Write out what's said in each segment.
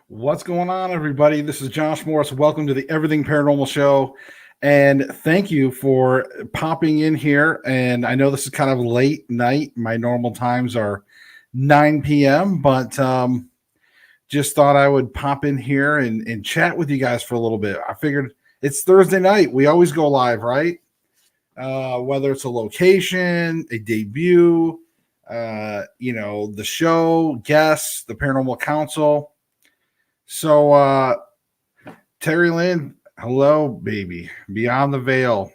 What's going on, everybody? This is Josh Morris. Welcome to the Everything Paranormal Show. And thank you for popping in here. And I know this is kind of late night. My normal times are 9 p.m., but just thought I would pop in here and chat with you guys for a little bit. I figured it's Thursday night. We always go live, right? Whether it's a location, a debut, the show, guests, the Paranormal Council. So, Terry Lynn, hello, baby. Beyond the Veil.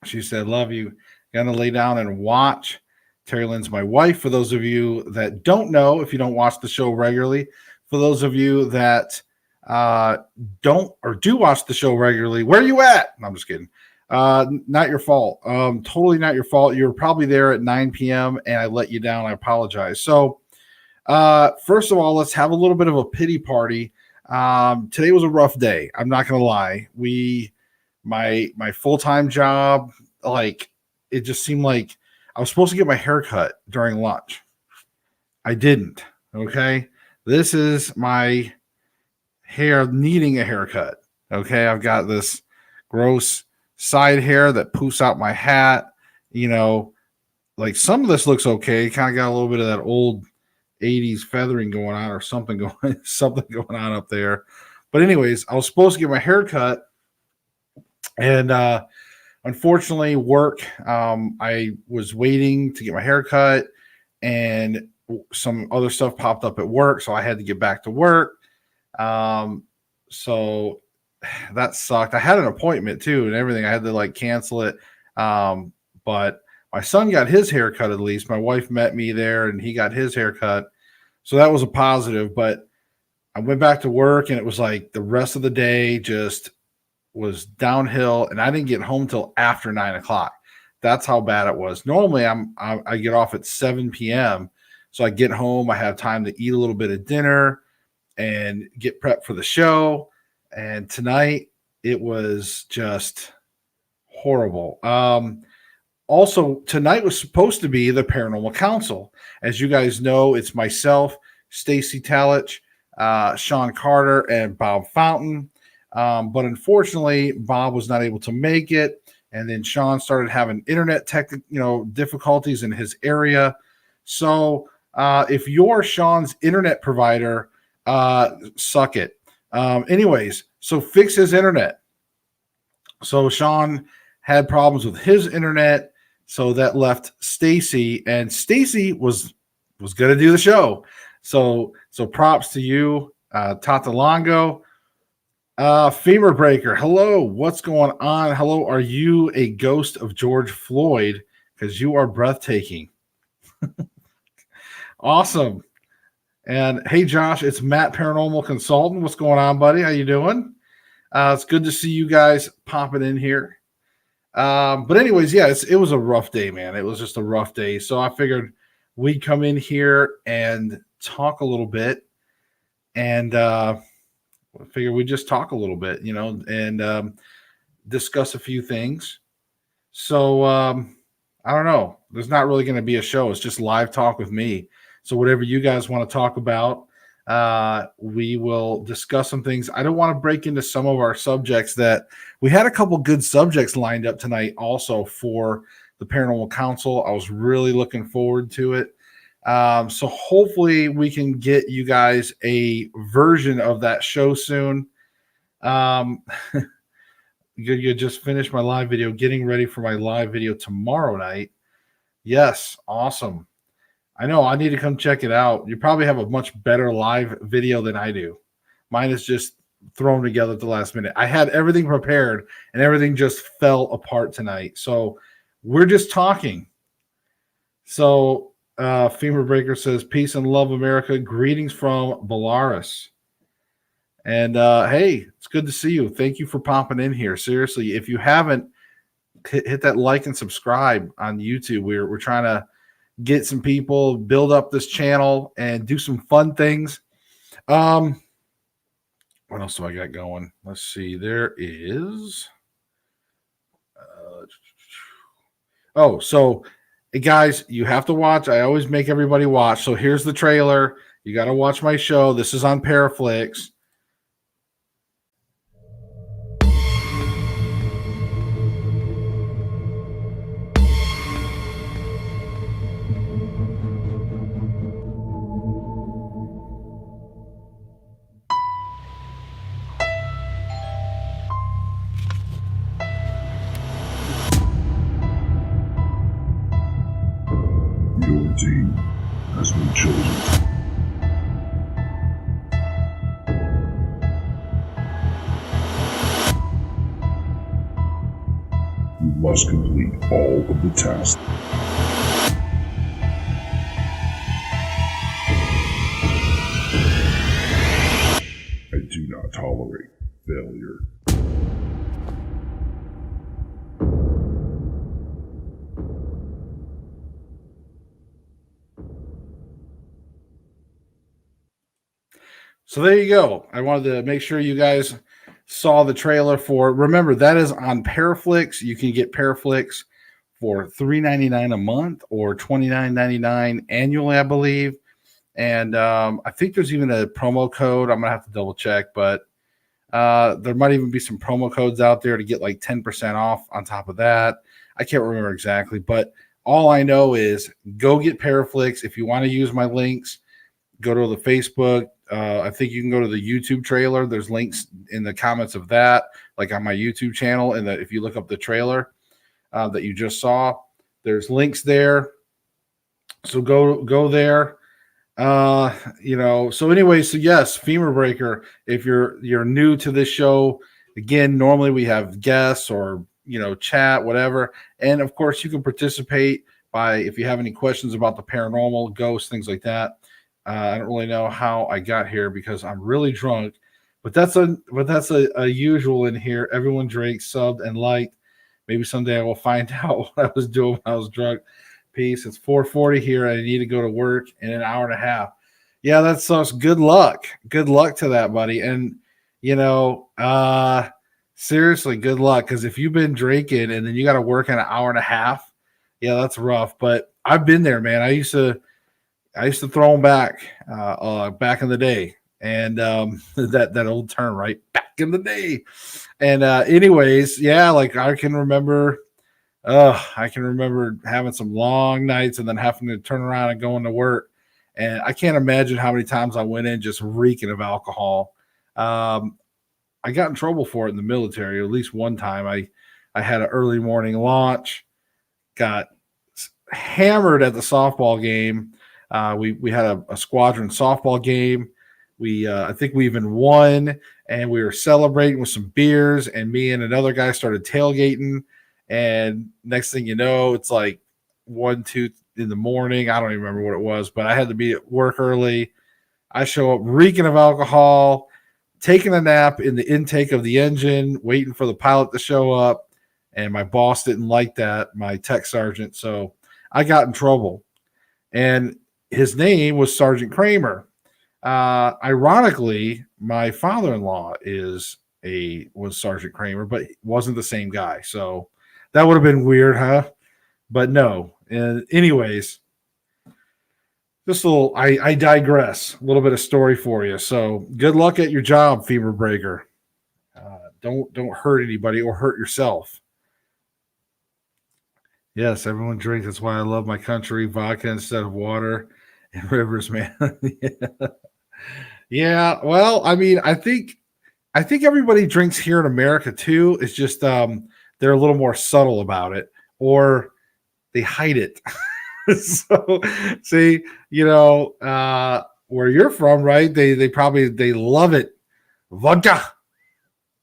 She said, love you. Gonna lay down and watch. Terry Lynn's my wife. For those of you that don't know, if you don't watch the show regularly, for those of you that don't or do watch the show regularly, where are you at? No, I'm just kidding. Not your fault. Totally not your fault. You were probably there at 9 p.m. and I let you down. I apologize. So, first of all, let's have a little bit of a pity party. Today was a rough day. I'm not gonna lie. My full-time job, like it just seemed like I was supposed to get my hair cut during lunch. I didn't. Okay. This is my hair needing a haircut. Okay. I've got this gross side hair that poofs out my hat. Like some of this looks okay. Kind of got a little bit of that old 80s feathering going on or something going on up there. But anyways, I was supposed to get my hair cut, and unfortunately work, I was waiting to get my hair cut and some other stuff popped up at work, so I had to get back to work. So that sucked. I had an appointment too and everything. I had to cancel it. But my son got his haircut at least. My wife met me there and he got his haircut. So that was a positive, but I went back to work and it was like the rest of the day just was downhill and I didn't get home till after 9:00. That's how bad it was. Normally I get off at 7 p.m. So I get home, I have time to eat a little bit of dinner and get prepped for the show. And tonight it was just horrible. Also, tonight was supposed to be the Paranormal Council. As you guys know, it's myself, Stacy Talich, Sean Carter, and Bob Fountain. But unfortunately, Bob was not able to make it. And then Sean started having internet difficulties in his area. So if you're Sean's internet provider, suck it. Anyways, so fix his internet. So Sean had problems with his internet. So that left Stacy, and Stacy was going to do the show. So props to you, Tata Longo. Femur Breaker, hello. What's going on? Hello. Are you a ghost of George Floyd? Because you are breathtaking. Awesome. And hey, Josh, it's Matt, Paranormal Consultant. What's going on, buddy? How you doing? It's good to see you guys popping in here. But anyways, yeah, it was a rough day, man. It was just a rough day. So I figured we'd come in here and talk a little bit, and I figured we'd just talk a little bit, and discuss a few things. So I don't know. There's not really going to be a show. It's just live talk with me. So whatever you guys want to talk about, we will discuss some things. I don't want to break into some of our subjects that we had a couple good subjects lined up tonight also for the Paranormal Council. I was really looking forward to it. So hopefully we can get you guys a version of that show soon. You just finished my live video, getting ready for my live video tomorrow night. Yes. Awesome. I know I need to come check it out. You probably have a much better live video than I do. Mine is just thrown together at the last minute. I had everything prepared and everything just fell apart tonight. So we're just talking. So Femur Breaker says, peace and love, America. Greetings from Belarus. And hey, it's good to see you. Thank you for popping in here. Seriously, if you haven't, hit that like and subscribe on YouTube. We're trying to get some people, build up this channel, and do some fun things. What else do I got going? Let's see. There is. So guys, you have to watch. I always make everybody watch. So here's the trailer. You got to watch my show. This is on Paraflix. Your team has been chosen. You must complete all of the tasks. I do not tolerate failure. So there you go. I wanted to make sure you guys saw the trailer for. Remember, that is on Paraflix. You can get Paraflix for $3.99 a month or $29.99 annually, I believe. And I think there's even a promo code. I'm gonna have to double check, but there might even be some promo codes out there to get like 10% off on top of that. I can't remember exactly, but all I know is go get Paraflix. If you want to use my links, go to the Facebook. I think you can go to the YouTube trailer. There's links in the comments of that, like on my YouTube channel. And that if you look up the trailer that you just saw, there's links there. So go there. So anyway, so yes, Femur Breaker. If you're new to this show, again, normally we have guests or chat, whatever. And of course, you can participate by if you have any questions about the paranormal, ghosts, things like that. I don't really know how I got here because I'm really drunk, but that's a usual in here. Everyone drinks, subbed, and liked. Maybe someday I will find out what I was doing when I was drunk. Peace. It's 4:40 here. I need to go to work in an hour and a half. Yeah, that sucks. Good luck. Good luck to that, buddy. And seriously, good luck. Because if you've been drinking and then you got to work in an hour and a half, yeah, that's rough. But I've been there, man. I used to throw them back in the day, and that old term, right? Back in the day. And anyways, yeah, like I can remember having some long nights and then having to turn around and going to work. And I can't imagine how many times I went in just reeking of alcohol. I got in trouble for it in the military. At least one time I had an early morning launch, got hammered at the softball game. We had a squadron softball game. I think we even won, and we were celebrating with some beers, and me and another guy started tailgating. And next thing you know, it's like 1, 2 in the morning. I don't even remember what it was, but I had to be at work early. I show up reeking of alcohol, taking a nap in the intake of the engine, waiting for the pilot to show up. And my boss didn't like that, my tech sergeant. So I got in trouble. And his name was Sergeant Kramer. Ironically, my father-in-law was Sergeant Kramer, but wasn't the same guy. So that would have been weird, huh? But no. Anyways, just a little, I digress. A little bit of story for you. So good luck at your job, Femur Breaker. Don't hurt anybody or hurt yourself. Yes, everyone drinks. That's why I love my country. Vodka instead of water and rivers, man. Yeah. Yeah. Well, I mean, I think everybody drinks here in America too. It's just they're a little more subtle about it, or they hide it. So, see, where you're from, right? They probably love it, vodka,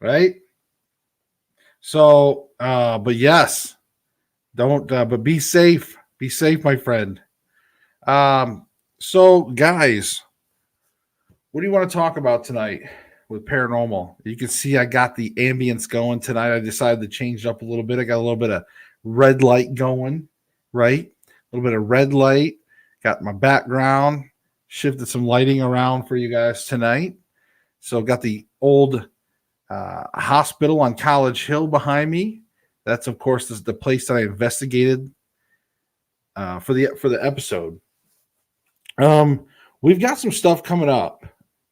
right? So, but yes, don't. But be safe. Be safe, my friend. So, guys, what do you want to talk about tonight with paranormal? You can see I got the ambience going tonight. I decided to change it up a little bit. I got a little bit of red light going, right? A little bit of red light. Got my background, shifted some lighting around for you guys tonight. So got the old hospital on College Hill behind me. That's, of course, the place that I investigated for the episode. we've got some stuff coming up.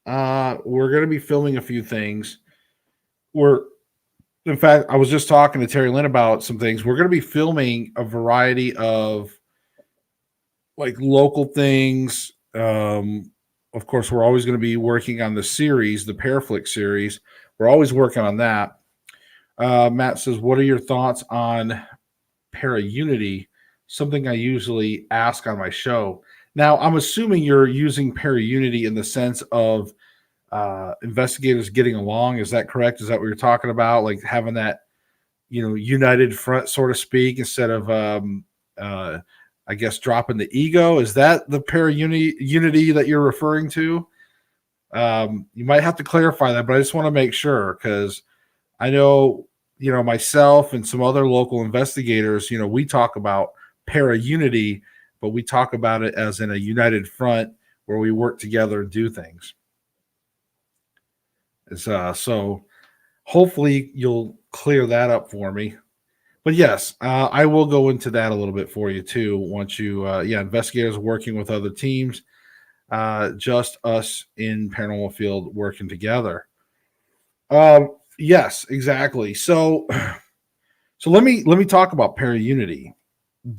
We're going to be filming a few things. In fact, I was just talking to Terry Lynn about some things. We're going to be filming a variety of like local things. Of course, we're always going to be working on the series, the Paraflix series. We're always working on that. Matt says, what are your thoughts on Para-Unity? Something I usually ask on my show. Now, I'm assuming you're using Para-Unity in the sense of investigators getting along. Is that correct? Is that what you're talking about? Like having that, united front, so to speak, instead of, I guess, dropping the ego. Is that the Para-Unity that you're referring to? You might have to clarify that, but I just want to make sure because I know, myself and some other local investigators, we talk about Para-Unity, but we talk about it as in a united front where we work together and do things. So hopefully you'll clear that up for me. But yes, I will go into that a little bit for you too. Once you, investigators working with other teams, just us in Paranormal Field working together. Yes, exactly. So let me talk about Para-Unity.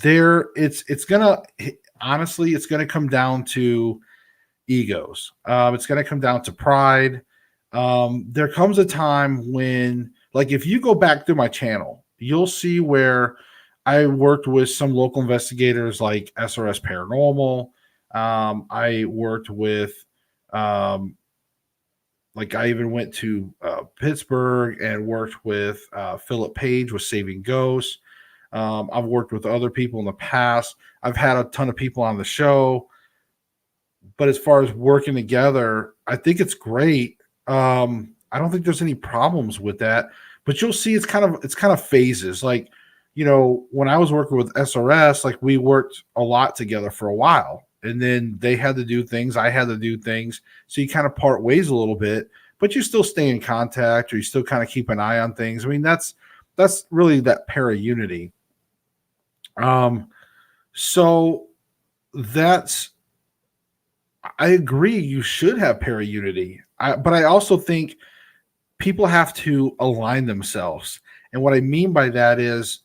It's gonna come down to egos. It's gonna come down to pride. There comes a time when, like, if you go back through my channel, you'll see where I worked with some local investigators like SRS Paranormal. I worked with, like, I even went to Pittsburgh and worked with Philip Page with Saving Ghosts. I've worked with other people in the past. I've had a ton of people on the show. But as far as working together, I think it's great. I don't think there's any problems with that. But you'll see it's kind of phases. Like, when I was working with SRS, like, we worked a lot together for a while. And then they had to do things, I had to do things. So you kind of part ways a little bit, but you still stay in contact, or you still kind of keep an eye on things. I mean, that's really that Para-Unity. So I agree, you should have Para-Unity. But I also think people have to align themselves. And what I mean by that is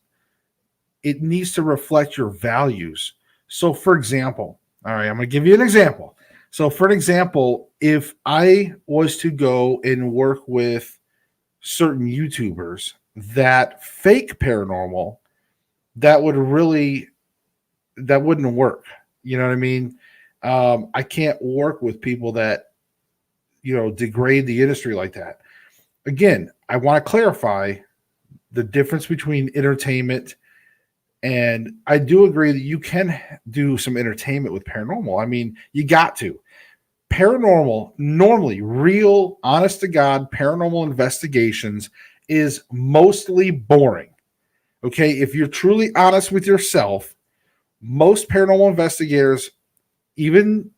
it needs to reflect your values. So, for example, all right, I'm going to give you an example. So, for an example, if I was to go and work with certain YouTubers that fake paranormal, that wouldn't work. You know what I mean? I can't work with people that, degrade the industry like that. Again, I want to clarify the difference between entertainment. And I do agree that you can do some entertainment with paranormal. I mean, you got to. Paranormal, normally, real, honest to God, paranormal investigations is mostly boring. Okay? If you're truly honest with yourself, most paranormal investigators, even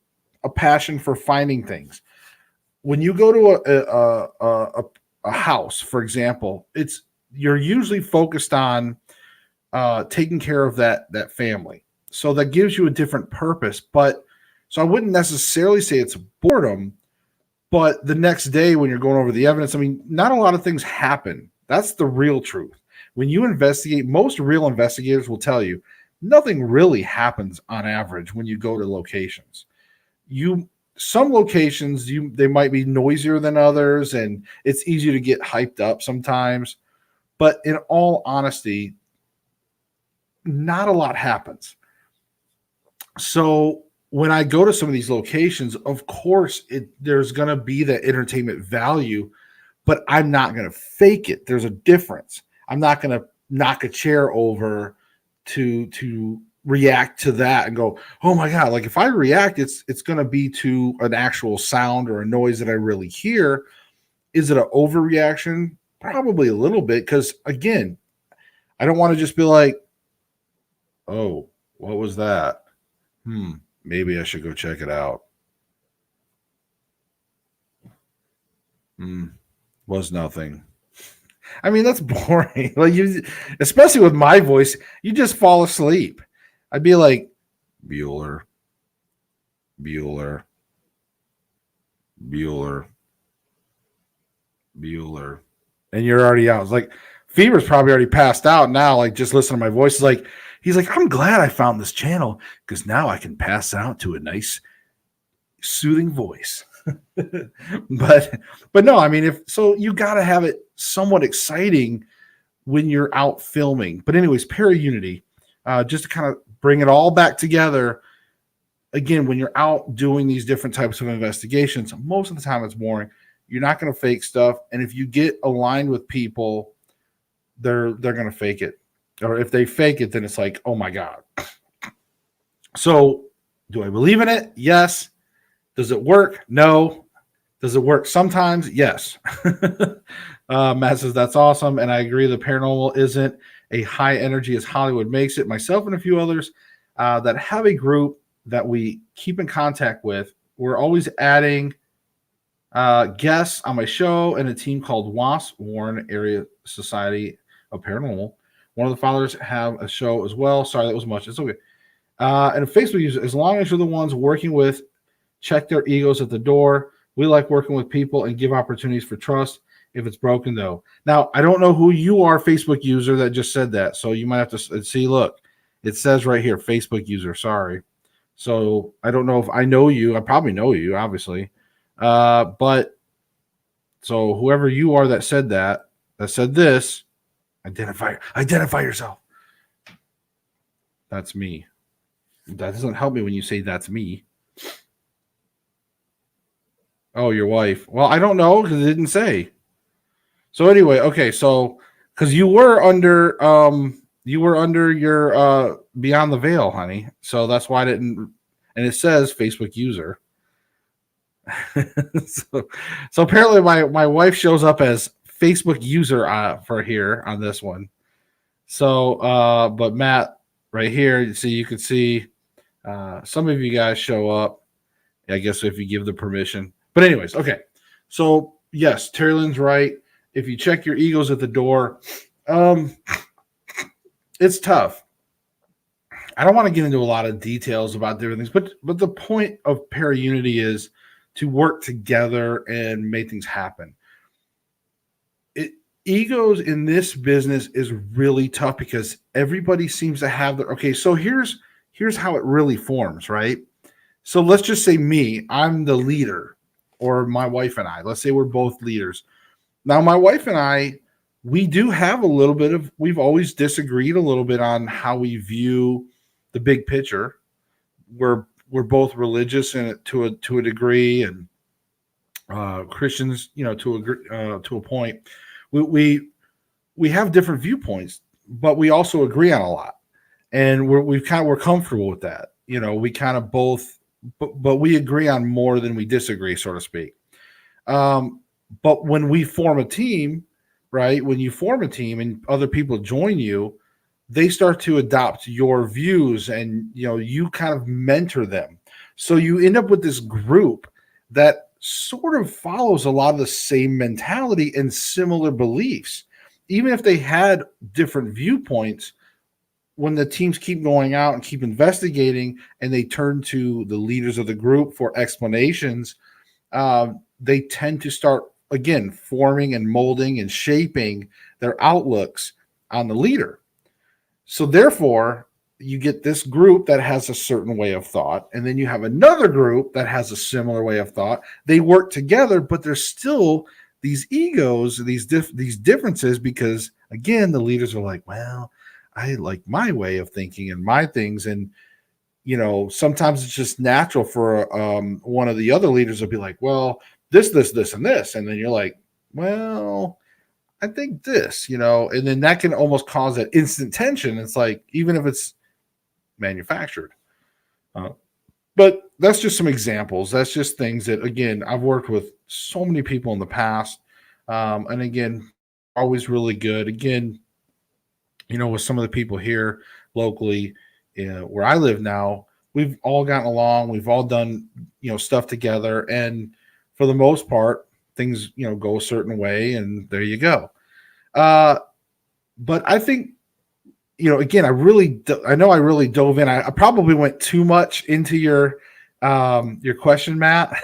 a passion for finding things. When you go to a house, for example, you're usually focused on taking care of that family. So that gives you a different purpose. But so I wouldn't necessarily say it's boredom, but the next day when you're going over the evidence, I mean, not a lot of things happen. That's the real truth. When you investigate, most real investigators will tell you nothing really happens on average when you go to locations. Some locations, they might be noisier than others, and it's easier to get hyped up sometimes. But in all honesty, not a lot happens. So when I go to some of these locations, of course, there's going to be that entertainment value, but I'm not going to fake it. There's a difference. I'm not going to knock a chair over to react to that and go, oh my God, like if I react, it's going to be to an actual sound or a noise that I really hear. Is it an overreaction? Probably a little bit, because again, I don't want to just be like, oh, what was that? Maybe I should go check it out. Was nothing. I mean, that's boring. Like, especially with my voice, you just fall asleep. I'd be like, Bueller. Bueller. And you're already out. It's like Fever's probably already passed out now. Like, just listen to my voice. It's like, he's like, I'm glad I found this channel because now I can pass out to a nice, soothing voice. but no, I mean, if so, you got to have it somewhat exciting when you're out filming. But anyways, Para-Unity, just to kind of bring it all back together. Again, when you're out doing these different types of investigations, most of the time it's boring. You're not going to fake stuff. And if you get aligned with people, they're going to fake it. Or if they fake it, then it's like, oh my God. So do I believe in it? Yes. Does it work? No. Does it work sometimes? Yes. Matt says, that's awesome. And I agree. The paranormal isn't a high energy as Hollywood makes it. Myself and a few others that have a group that we keep in contact with. We're always adding guests on my show and a team called WASP, Warren Area Society of Paranormal. One of the followers have a show as well. Sorry, that was much. It's okay. And a Facebook user, as long as you're the ones working with, check their egos at the door. We like working with people and give opportunities for trust. If it's broken, though. Now, I don't know who you are, Facebook user, that just said that. So you might have to see, look, it says right here, Facebook user. Sorry. So I don't know if I know you. I probably know you, obviously. But so whoever you are that said this, identify yourself. That's me. That doesn't help me when you say that's me. Oh, your wife. Well, I don't know because it didn't say. So anyway, okay, so because you were under your Beyond the Veil, honey. So that's why I didn't, and it says Facebook user. so apparently my wife shows up as Facebook user for here on this one. So but Matt right here, you can see some of you guys show up. I guess if you give the permission. But anyways, okay. So yes, Terry Lynn's right. If you check your egos at the door, it's tough. I don't want to get into a lot of details about different things, but the point of Para-Unity is to work together and make things happen. Egos in this business is really tough because everybody seems to have their, okay, so here's how it really forms, right? So let's just say me, I'm the leader, or my wife and I. Let's say we're both leaders. Now, my wife and I, we do have a little bit of, we've always disagreed a little bit on how we view the big picture. We're both religious in it to a degree, and Christians, to a point. We have different viewpoints, but we also agree on a lot, and we're comfortable with that. We kind of both, but we agree on more than we disagree, so to speak. But when we form a team, right? When you form a team and other people join you, they start to adopt your views, and you kind of mentor them. So you end up with this group that sort of follows a lot of the same mentality and similar beliefs. Even if they had different viewpoints, when the teams keep going out and keep investigating and they turn to the leaders of the group for explanations, they tend to start, again, forming and molding and shaping their outlooks on the leader. So therefore, you get this group that has a certain way of thought, and then you have another group that has a similar way of thought. They work together, but there's still these egos, these differences, because again, the leaders are like, well, I like my way of thinking and my things. And, sometimes it's just natural for one of the other leaders to be like, well, this, and this. And then you're like, well, I think this, and then that can almost cause that instant tension. It's like, even if it's manufactured. But that's just some examples. That's just things that, again, I've worked with so many people in the past. And again, always really good. Again, with some of the people here locally, where I live now, we've all gotten along. We've all done, stuff together. And for the most part, things, go a certain way, and there you go. But I think, again, I really dove in. I probably went too much into your your question, Matt,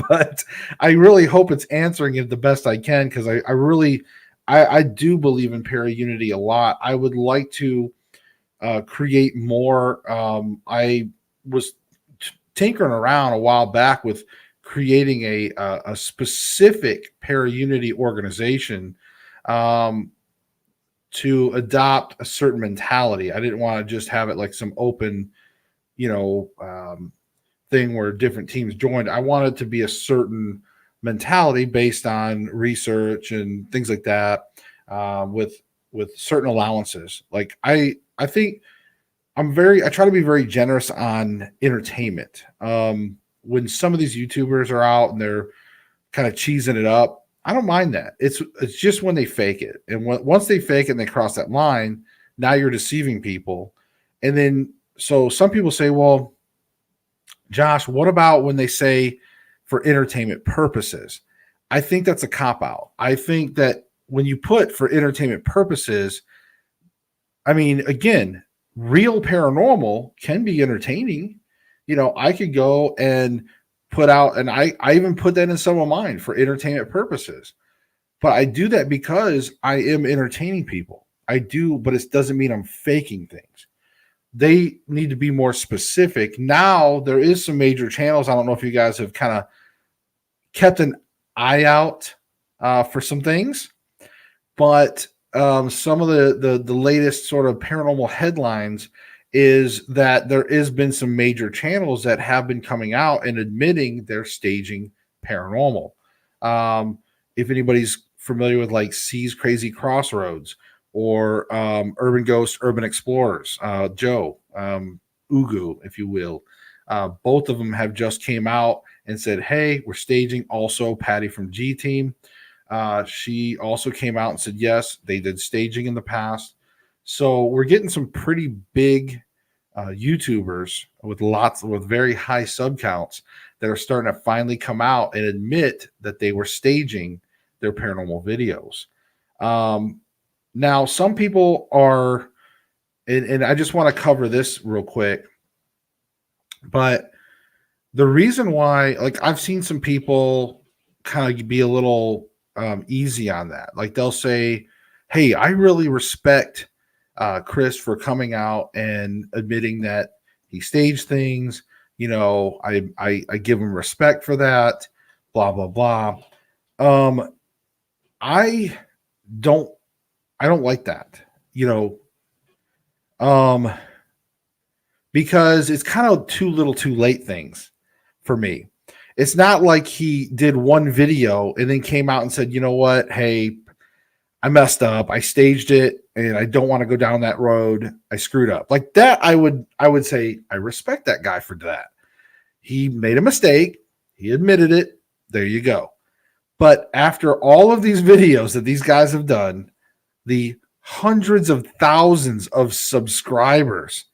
but I really hope it's answering it the best I can because I really I do believe in para-unity a lot. I would like to create more. I was tinkering around a while back with creating a specific para-unity organization um, to adopt a certain mentality. I didn't want to just have it like some open, you know, thing where different teams joined. I wanted to be a certain mentality based on research and things like that, with certain allowances. Like I think I try to be very generous on entertainment. When some of these YouTubers are out and they're kind of cheesing it up, I don't mind that. It's just when they fake it, and once they fake it and they cross that line, now you're deceiving people. And then so some people say, well, Josh, what about when they say for entertainment purposes? I think that's a cop out. I think that when you put for entertainment purposes, I mean, again, real paranormal can be entertaining. You know, I could go and put out, and I even put that in some of mine for entertainment purposes. But I do that because I am entertaining people. I do, but it doesn't mean I'm faking things. They need to be more specific. Now there is some major channels. I don't know if you guys have kind of kept an eye out for some things, but some of the latest sort of paranormal headlines is that there has been some major channels that have been coming out and admitting they're staging paranormal. If anybody's familiar with like C's Crazy Crossroads or Urban Ghost, Urban Explorers, Joe, Ugu, if you will, both of them have just came out and said, hey, we're staging. Also, Patty from G Team, she also came out and said, yes, they did staging in the past. So we're getting some pretty big YouTubers with very high sub counts that are starting to finally come out and admit that they were staging their paranormal videos. Now, some people are, and I just want to cover this real quick, but the reason why, like, I've seen some people kind of be a little easy on that. Like, they'll say, hey, I really respect Chris for coming out and admitting that he staged things. You know, I give him respect for that, blah, blah, blah. I don't like that, you know, because it's kind of too little too late things for me. It's not like he did one video and then came out and said, you know what, hey, I messed up. I staged it and I don't want to go down that road. I screwed up. Like that, I would say I respect that guy for that. He made a mistake. He admitted it. There you go. But after all of these videos that these guys have done, the hundreds of thousands of subscribers,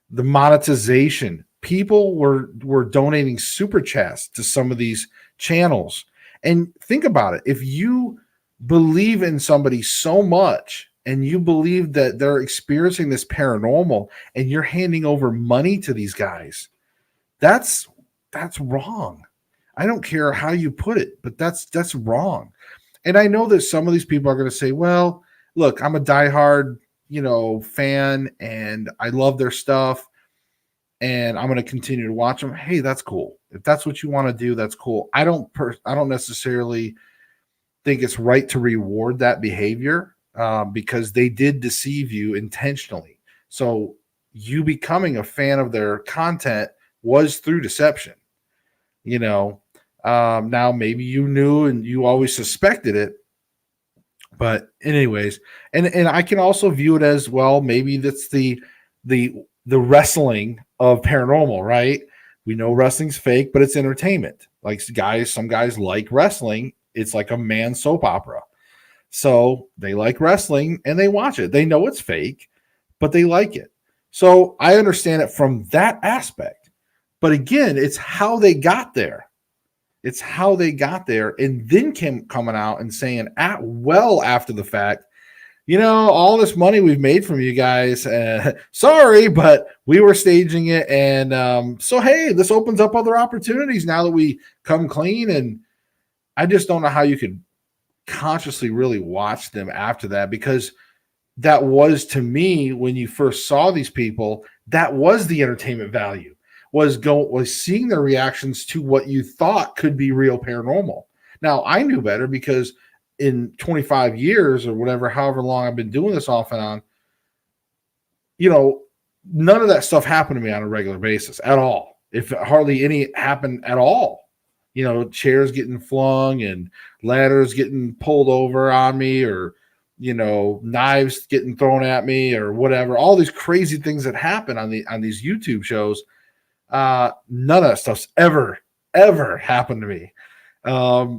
the monetization, people were donating super chats to some of these channels. And think about it. If you believe in somebody so much and you believe that they're experiencing this paranormal and you're handing over money to these guys, that's wrong. I don't care how you put it, but that's wrong. And I know that some of these people are going to say, well, look, I'm a diehard, you know, fan and I love their stuff and I'm going to continue to watch them. Hey, that's cool. If that's what you want to do, that's cool. I don't necessarily think it's right to reward that behavior because they did deceive you intentionally. So you becoming a fan of their content was through deception. You know, now maybe you knew and you always suspected it. But anyways, and I can also view it as, well, maybe that's the wrestling of paranormal, right? We know wrestling's fake, but it's entertainment. Like some guys like wrestling. It's like a man soap opera. So they like wrestling and they watch it. They know it's fake, but they like it. So I understand it from that aspect. But again, it's how they got there. It's how they got there and then coming out and saying well after the fact all this money we've made from you guys. Sorry, but we were staging it. And so, hey, this opens up other opportunities now that we come clean. And I just don't know how you could consciously really watch them after that, because that was, to me, when you first saw these people, that was the entertainment value, was seeing their reactions to what you thought could be real paranormal. Now, I knew better because in 25 years or whatever, however long I've been doing this off and on, none of that stuff happened to me on a regular basis at all. If hardly any happened at all. Chairs getting flung and ladders getting pulled over on me, or, knives getting thrown at me or whatever. All these crazy things that happen on these YouTube shows. None of that stuff's ever happened to me.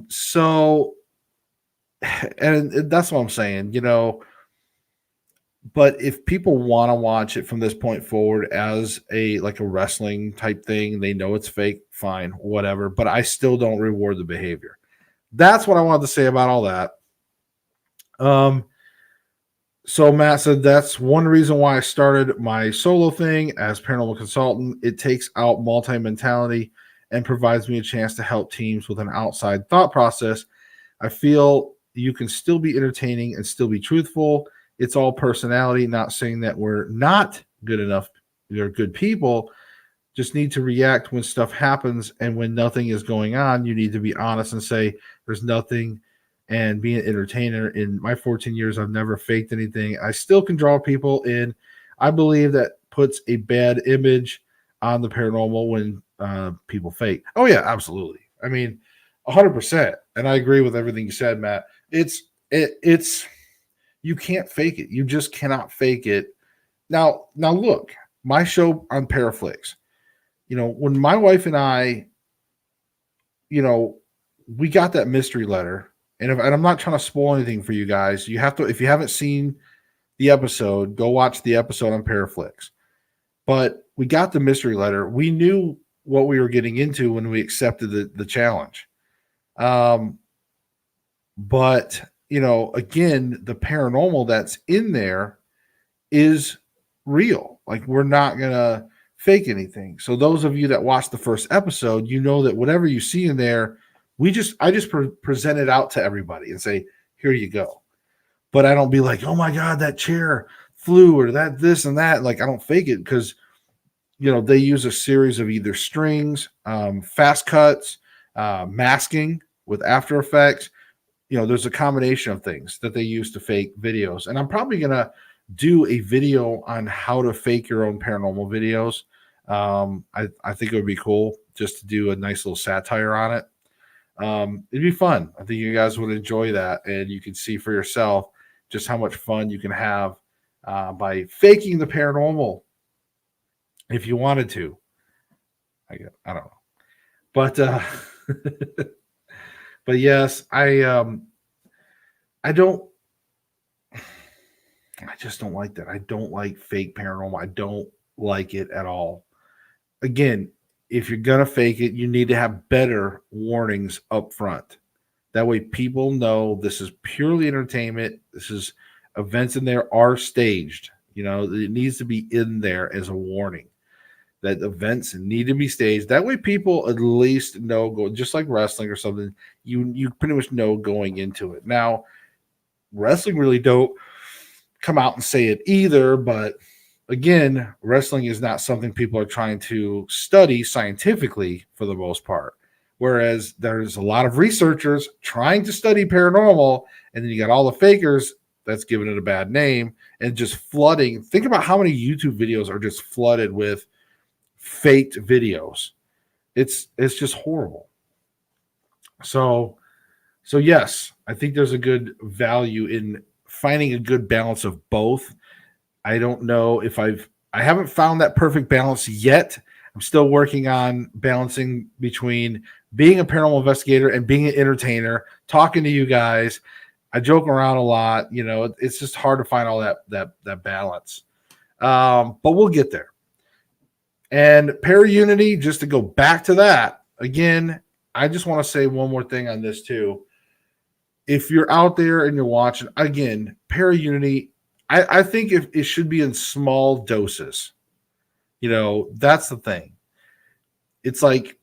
So, and that's what I'm saying, but if people want to watch it from this point forward as a wrestling type thing, they know it's fake, fine, whatever, but I still don't reward the behavior. That's what I wanted to say about all that. So Matt said that's one reason why I started my solo thing as paranormal consultant. It takes out multi-mentality and provides me a chance to help teams with an outside thought process. I feel you can still be entertaining and still be truthful. It's all personality, not saying that we're not good enough. We're good people. Just need to react when stuff happens, and when nothing is going on, you need to be honest and say there's nothing, and be an entertainer. In my 14 years, I've never faked anything. I still can draw people in. I believe that puts a bad image on the paranormal when people fake. Oh, yeah, absolutely. I mean, 100%. And I agree with everything you said, Matt. It's you can't fake it. You just cannot fake it. Now look, my show on Paraflix, when my wife and I, we got that mystery letter, and I'm not trying to spoil anything for you guys. You have to, if you haven't seen the episode, go watch the episode on Paraflix. But we got the mystery letter. We knew what we were getting into when we accepted the challenge. But again, the paranormal that's in there is real. We're not going to fake anything. So those of you that watched the first episode, that whatever you see in there, I just present it out to everybody and say, here you go. But I don't be like, oh my God, that chair flew, or that, this and that. I don't fake it, because, they use a series of either strings, fast cuts, masking with After Effects. There's a combination of things that they use to fake videos. And I'm probably going to do a video on how to fake your own paranormal videos. I think it would be cool just to do a nice little satire on it. It'd be fun. I think you guys would enjoy that, and you can see for yourself just how much fun you can have by faking the paranormal if you wanted to. I don't know. But but yes, I just don't like that. I don't like fake paranormal. I don't like it at all. Again, if you're going to fake it, you need to have better warnings up front. That way people know this is purely entertainment. This is events in there are staged. It needs to be in there as a warning that events need to be staged. That way people at least know, just like wrestling or something, you pretty much know going into it. Now, wrestling really don't come out and say it either, but again, wrestling is not something people are trying to study scientifically for the most part. Whereas there's a lot of researchers trying to study paranormal, and then you got all the fakers that's giving it a bad name and just flooding. Think about how many YouTube videos are just flooded with faked videos. It's just horrible. So yes, I think there's a good value in finding a good balance of both. I don't know if I haven't found that perfect balance yet. I'm still working on balancing between being a paranormal investigator and being an entertainer, talking to you guys. I joke around a lot. It's just hard to find all that balance. But we'll get there. And Paraunity, just to go back to that again, I just want to say one more thing on this too. if you're out there and you're watching, again, Para-Unity, I think if it should be in small doses. That's the thing. It's like,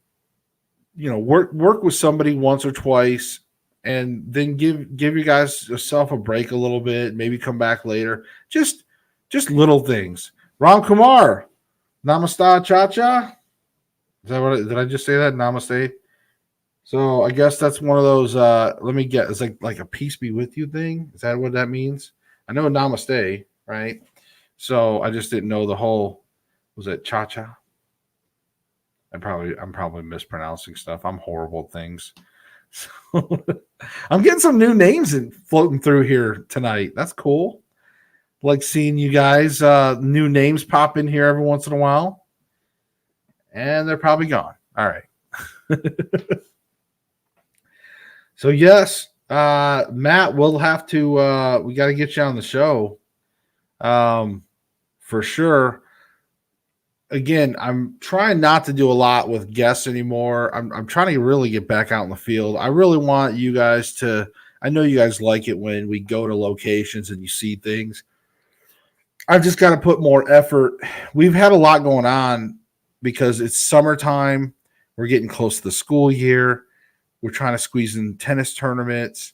work with somebody once or twice, and then give you guys yourself a break a little bit. Maybe come back later. Just little things. Ram Kumar, Namaste Cha-Cha. Is that what? Did I just say that? Namaste. So I guess that's one of those. Let me get. It's like a peace be with you thing. Is that what that means? I know Namaste, right? So I just didn't know the whole. Was it Cha-Cha? I'm probably mispronouncing stuff. I'm horrible at things. So I'm getting some new names floating through here tonight. That's cool. Like seeing you guys, new names pop in here every once in a while. And they're probably gone. All right. So yes, Matt, we'll have to we got to get you on the show. For sure. Again, I'm trying not to do a lot with guests anymore. I'm trying to really get back out in the field. I really want you guys to. I know you guys like it when we go to locations and you see things. I've just got to put more effort. We've had a lot going on because it's summertime. We're getting close to the school year. We're trying to squeeze in tennis tournaments.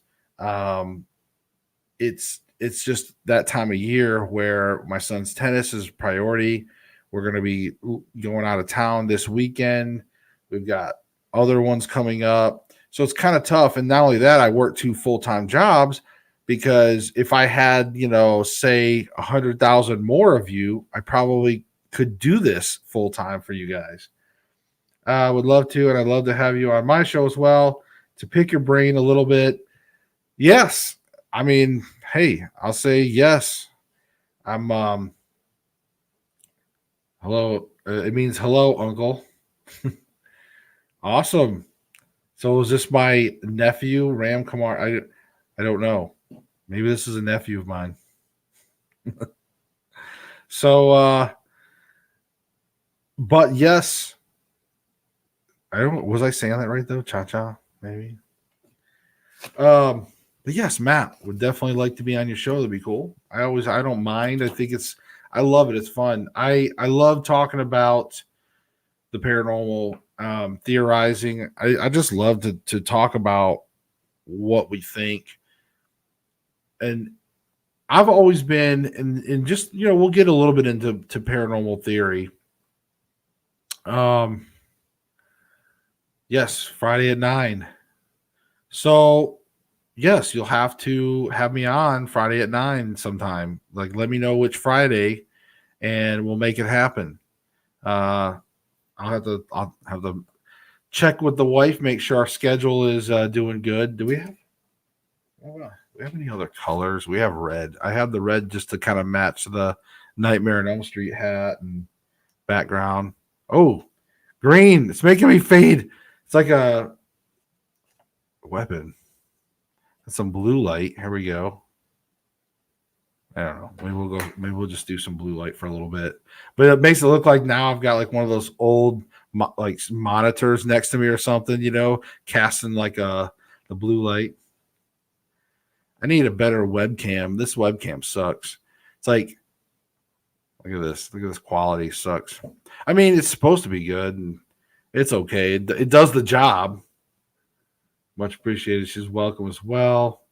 It's just that time of year where my son's tennis is priority. We're going to be going out of town this weekend. We've got other ones coming up. So it's kind of tough. And not only that, I work 2 full-time jobs because if I had, say 100,000 more of you, I probably could do this full-time for you guys. I would love to, and I'd love to have you on my show as well to pick your brain a little bit. Yes. I mean, hey, I'll say yes. I'm hello. It means hello, Uncle. Awesome. So is this my nephew, Ram Kumar? I don't know. Maybe this is a nephew of mine. So, but yes, was I saying that right though? Cha-Cha, maybe. But yes, Matt would definitely like to be on your show. That'd be cool. I don't mind. I love it. It's fun. I love talking about the paranormal, theorizing. I just love to talk about what we think. And I've always been, and just, we'll get a little bit into paranormal theory. Yes, Friday at 9. So yes, you'll have to have me on Friday at 9 sometime. Like, let me know which Friday, and we'll make it happen. I'll have to check with the wife, make sure our schedule is doing good. Do we have any other colors? We have red. I have the red just to kind of match the Nightmare on Elm Street hat and background. Oh, green. It's making me fade. It's like a weapon. That's some blue light. Here we go. I don't know. Maybe we'll just do some blue light for a little bit. But it makes it look like now I've got like one of those old monitors next to me or something, casting like the blue light. I need a better webcam. This webcam sucks. It's like, look at this. Look at this quality. Sucks. I mean, it's supposed to be good, and it's okay. It does the job. Much appreciated. She's welcome as well.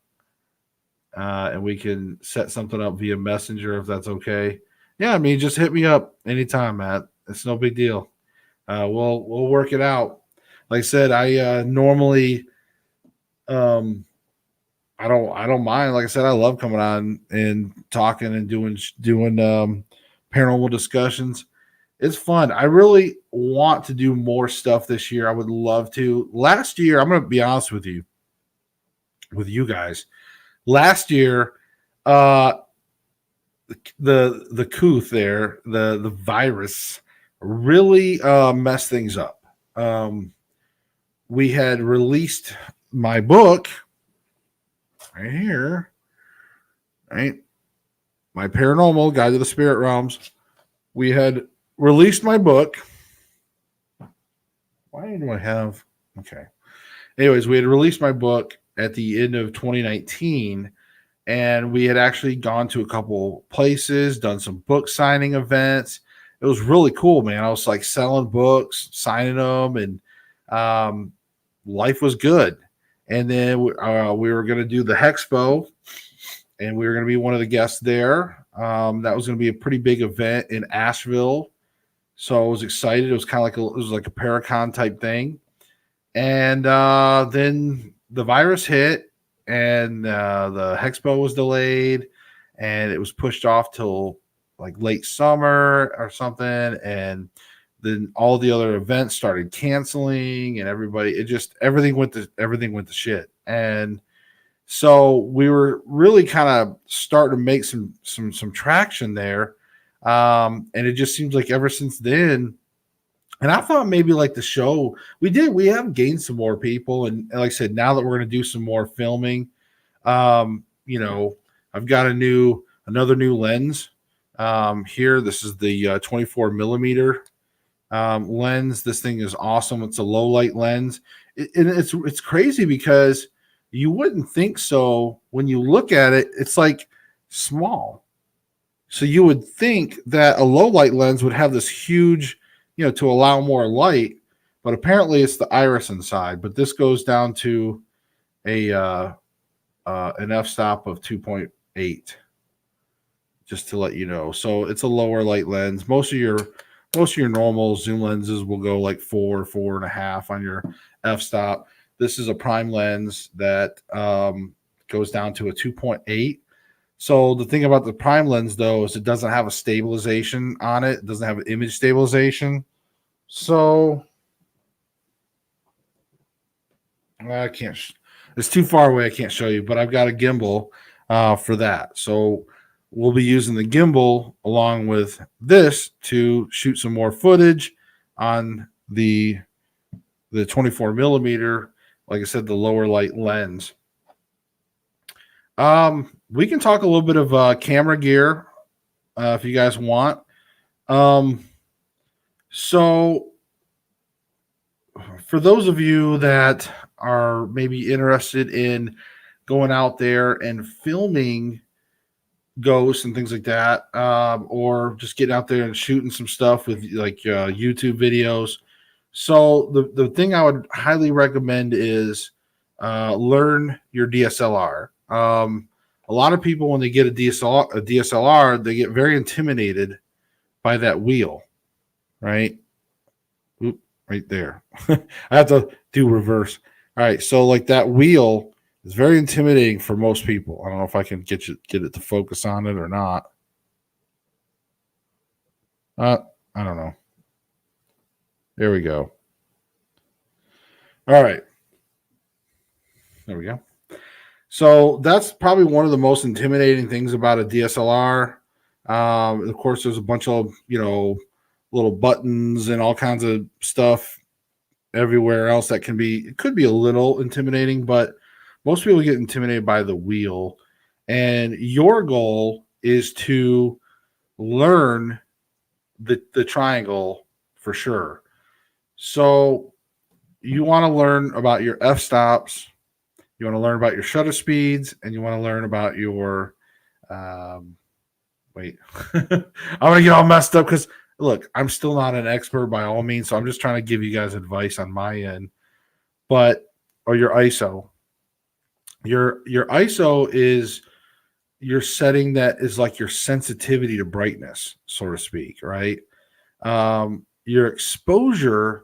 And we can set something up via Messenger if that's okay. Yeah, I mean, just hit me up anytime, Matt. It's no big deal. We'll work it out. Like I said, I normally I don't mind. Like I said, I love coming on and talking and doing paranormal discussions. It's fun. I really want to do more stuff this year. I would love to. Last year, I'm going to be honest with you guys. Last year, the couth there, the virus really messed things up. We had released my book right here, right? My Paranormal Guide to the Spirit Realms. We had released my book. Why do I have? Okay. Anyways, we had released my book, at the end of 2019, and we had actually gone to a couple places, done some book signing events. It was really cool, man. I was like selling books, signing them, and life was good. And then we were going to do the Hexpo, and we were going to be one of the guests there. That was going to be a pretty big event in Asheville, so I was excited. It was kind of like it was like a Paracon type thing, and then the virus hit, and the Hexpo was delayed, and it was pushed off till like late summer or something, and then all the other events started canceling, and everything went to shit. And so we were really kind of starting to make some traction there. And it just seems like ever since then, and I thought maybe like the show we have gained some more people, and like I said, now that we're going to do some more filming, I've got another new lens here. This is the 24 millimeter lens. This thing is awesome. It's a low light lens, and it's crazy because you wouldn't think so when you look at it. It's like small, so you would think that a low light lens would have this huge, to allow more light, but apparently it's the iris inside. But this goes down to an f-stop of 2.8, just to let you know. So it's a lower light lens. Most of your normal zoom lenses will go like 4.5 on your f-stop. This is a prime lens that goes down to a 2.8. So the thing about the prime lens, though, is it doesn't have a stabilization on it. It doesn't have an image stabilization. So I can't. It's too far away. I can't show you, but I've got a gimbal for that. So we'll be using the gimbal along with this to shoot some more footage on the 24 millimeter. Like I said, the lower light lens. We can talk a little bit of camera gear if you guys want. So for those of you that are maybe interested in going out there and filming ghosts and things like that, or just getting out there and shooting some stuff with like YouTube videos. So the thing I would highly recommend is learn your DSLR. A lot of people, when they get a DSLR, they get very intimidated by that wheel, right? Oop, right there. I have to do reverse. All right, so like that wheel is very intimidating for most people. I don't know if I can get it to focus on it or not. I don't know. There we go. All right. There we go. So that's probably one of the most intimidating things about a DSLR. Of course, there's a bunch of, little buttons and all kinds of stuff everywhere else that it could be a little intimidating, but most people get intimidated by the wheel. And your goal is to learn the triangle for sure. So you want to learn about your f-stops. You want to learn about your shutter speeds, and you want to learn about your wait. I'm going to get all messed up because, look, I'm still not an expert by all means, so I'm just trying to give you guys advice on my end. Or your ISO. Your ISO is your setting that is like your sensitivity to brightness, so to speak, right? Your exposure,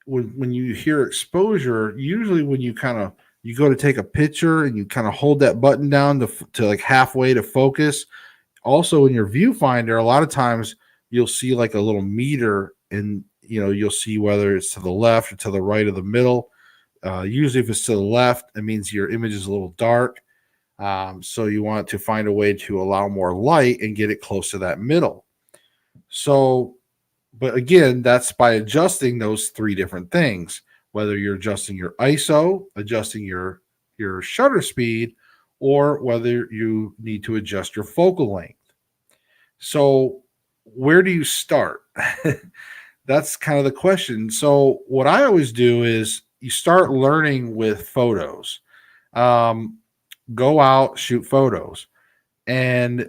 when you hear exposure, usually when you go to take a picture and you kind of hold that button down to like halfway to focus. Also in your viewfinder, a lot of times you'll see like a little meter, and you'll see whether it's to the left or to the right of the middle. Usually if it's to the left, it means your image is a little dark. So you want to find a way to allow more light and get it close to that middle. So, but again, that's by adjusting those three different things. Whether you're adjusting your ISO, adjusting your shutter speed, or whether you need to adjust your focal length. So where do you start? That's kind of the question. So what I always do is you start learning with photos. Go out, shoot photos. And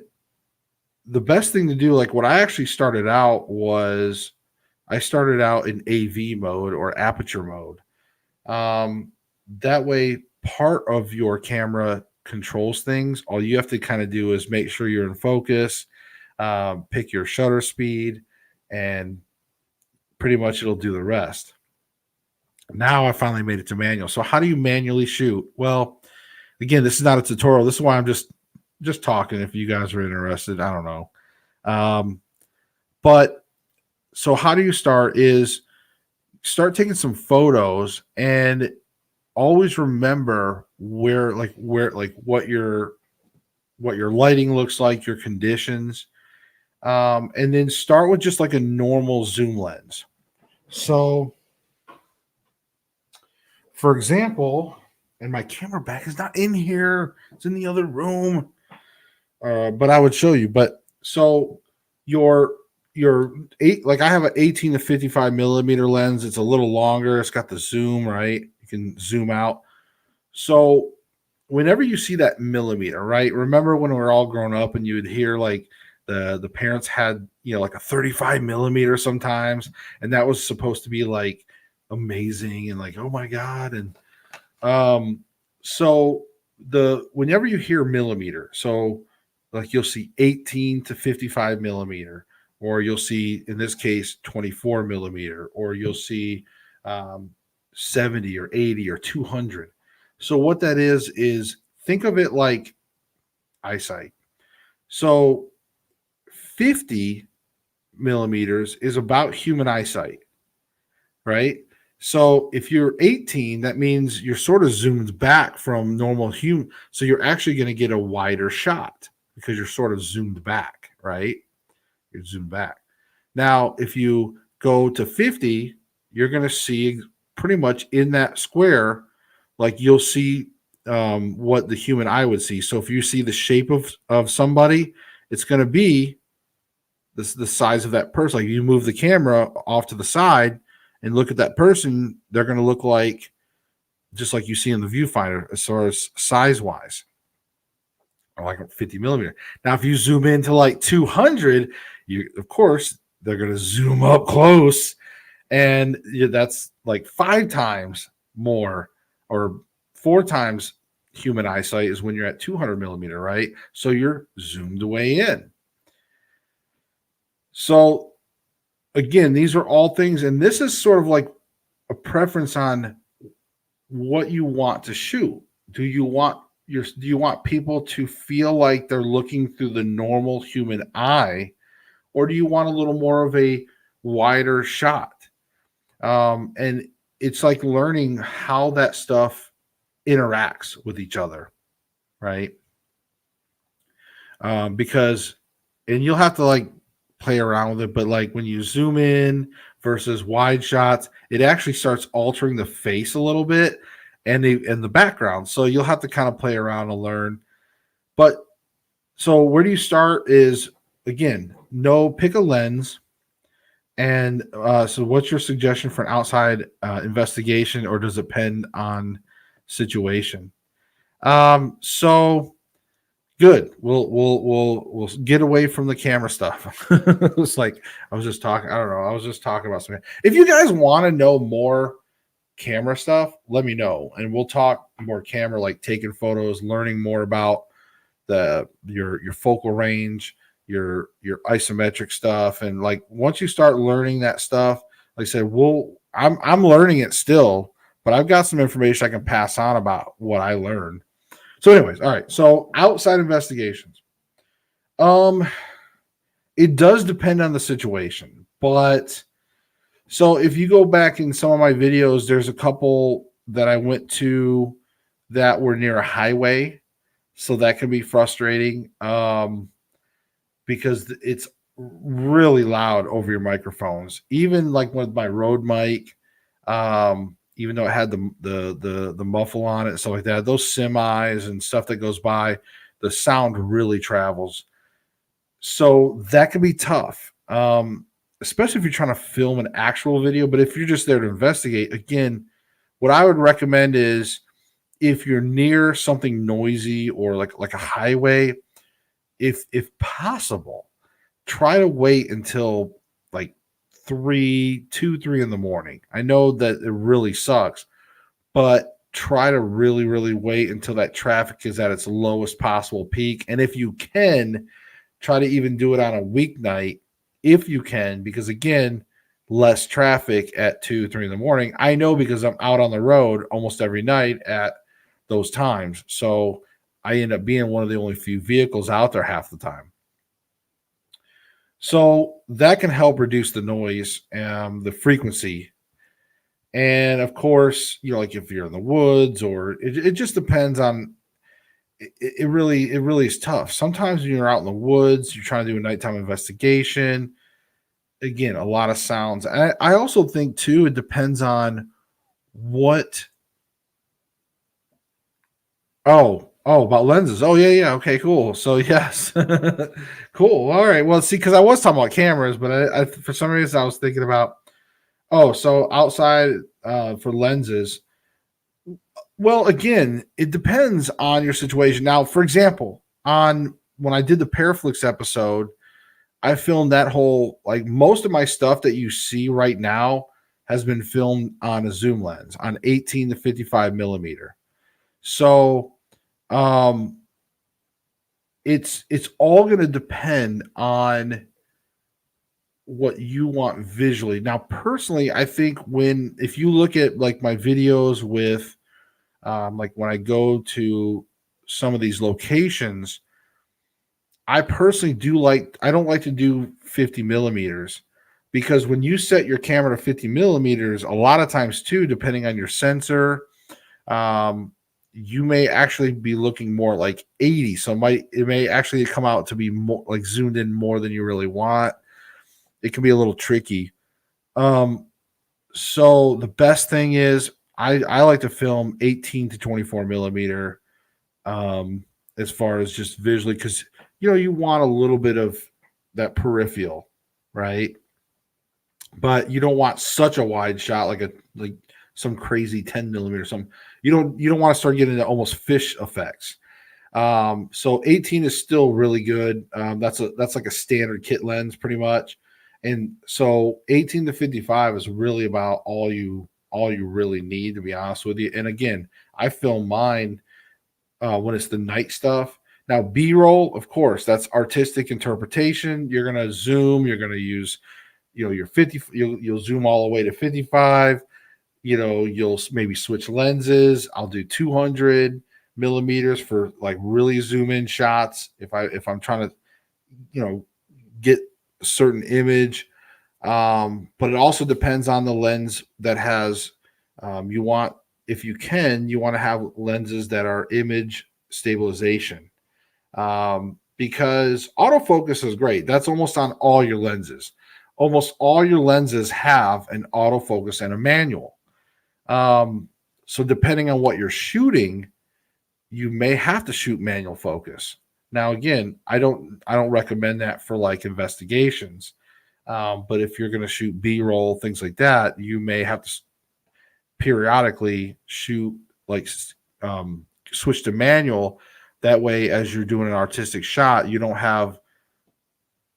the best thing to do, like what I actually started out was I started out in AV mode or aperture mode. That way, part of your camera controls things. All you have to kind of do is make sure you're in focus, pick your shutter speed, and pretty much it'll do the rest. Now I finally made it to manual. So how do you manually shoot? Well, again, this is not a tutorial. This is why I'm just talking. If you guys are interested, I don't know. But so how do you start? Is start taking some photos and always remember where what your lighting looks like, your conditions, and then start with just like a normal zoom lens. So, for example, and my camera bag is not in here; it's in the other room. But I would show you. But so your like I have an 18 to 55 millimeter lens. It's a little longer. It's got the zoom, right? You can zoom out. So whenever you see that millimeter, right? Remember when we were all grown up and you would hear like the parents had, like a 35 millimeter sometimes, and that was supposed to be like amazing and like, oh my God. And so whenever you hear millimeter, so like you'll see 18 to 55 millimeter, or you'll see, in this case, 24 millimeter, or you'll see 70 or 80 or 200. So what that is think of it like eyesight. So 50 millimeters is about human eyesight, right? So if you're 18, that means you're sort of zoomed back from normal human. So you're actually going to get a wider shot because you're sort of zoomed back, right? You're zoomed back. Now, if you go to 50, you're going to see pretty much in that square, like you'll see what the human eye would see. So if you see the shape of somebody, it's going to be the size of that person. Like you move the camera off to the side and look at that person, they're going to look like just like you see in the viewfinder as far as size wise, or like a 50 millimeter. Now, if you zoom into like 200, of course they're going to zoom up close, and that's like 5 times more or 4 times human eyesight is when you're at 200 millimeter, right? So you're zoomed way in. So again, these are all things, and this is sort of like a preference on what you want to shoot. Do you want people to feel like they're looking through the normal human eye, or do you want a little more of a wider shot? And it's like learning how that stuff interacts with each other, right? Because, and you'll have to like play around with it, but like when you zoom in versus wide shots, it actually starts altering the face a little bit and the background. So you'll have to kind of play around and learn. But so where do you start is, again, pick a lens. And so what's your suggestion for an outside investigation, or does it depend on situation? So good. We'll get away from the camera stuff. It's like I was just talking. I don't know. I was just talking about something. If you guys want to know more camera stuff, let me know, and we'll talk more camera, like taking photos, learning more about your focal range, your isometric stuff, and like once you start learning that stuff, like I said, I'm learning it still, but I've got some information I can pass on about what I learned. So anyways, all right. So outside investigations. It does depend on the situation, but so if you go back in some of my videos, there's a couple that I went to that were near a highway. So that can be frustrating because it's really loud over your microphones. Even like with my Rode mic, even though it had the muffle on it and stuff like that, those semis and stuff that goes by, the sound really travels. So that can be tough, especially if you're trying to film an actual video. But if you're just there to investigate, again, what I would recommend is if you're near something noisy or like a highway, if possible, try to wait until like 3 in the morning. I know that it really sucks, but try to really, really wait until that traffic is at its lowest possible peak. And if you can, try to even do it on a weeknight if you can, because again, less traffic at 2, 3 in the morning. I know because I'm out on the road almost every night at those times. So I end up being one of the only few vehicles out there half the time. So that can help reduce the noise, the frequency. And of course, like if you're in the woods or it just depends on it really is tough. Sometimes when you're out in the woods, you're trying to do a nighttime investigation. Again, a lot of sounds. I also think too, it depends on what. Oh, about lenses. Oh, yeah. Okay, cool. So yes, cool. All right. Well, see, because I was talking about cameras, but I for some reason I was thinking about. Oh, so outside for lenses. Well, again, it depends on your situation. Now, for example, on when I did the Paraflix episode, I filmed that whole like most of my stuff that you see right now has been filmed on a zoom lens on 18 to 55 millimeter. So um it's all going to depend on what you want visually. Now, personally, I think if you look at like my videos with like when I go to some of these locations, I personally I don't like to do 50 millimeters because when you set your camera to 50 millimeters, a lot of times too, depending on your sensor, um, you may actually be looking more like 80. So it may actually come out to be more like zoomed in more than you really want. It can be a little tricky. Um, so the best thing is I like to film 18 to 24 millimeter as far as just visually, because you want a little bit of that peripheral, right? But you don't want such a wide shot like some crazy 10 millimeter. You don't want to start getting into almost fish effects. So 18 is still really good. That's like a standard kit lens pretty much. And so 18 to 55 is really about all you really need, to be honest with you. And again, I film mine when it's the night stuff. Now, B-roll, of course, that's artistic interpretation. You're going to zoom. You're going to use, your 50. You'll zoom all the way to 55. You'll maybe switch lenses. I'll do 200 millimeters for like really zoom in shots. If I'm trying to, get a certain image. But it also depends on the lens that has. If you want to have lenses that are image stabilization, because autofocus is great. That's almost on all your lenses. Almost all your lenses have an autofocus and a manual. So depending on what you're shooting, you may have to shoot manual focus. Now, again, I don't recommend that for like investigations. But if you're going to shoot B-roll, things like that, you may have to periodically shoot switch to manual. That way, as you're doing an artistic shot, you don't have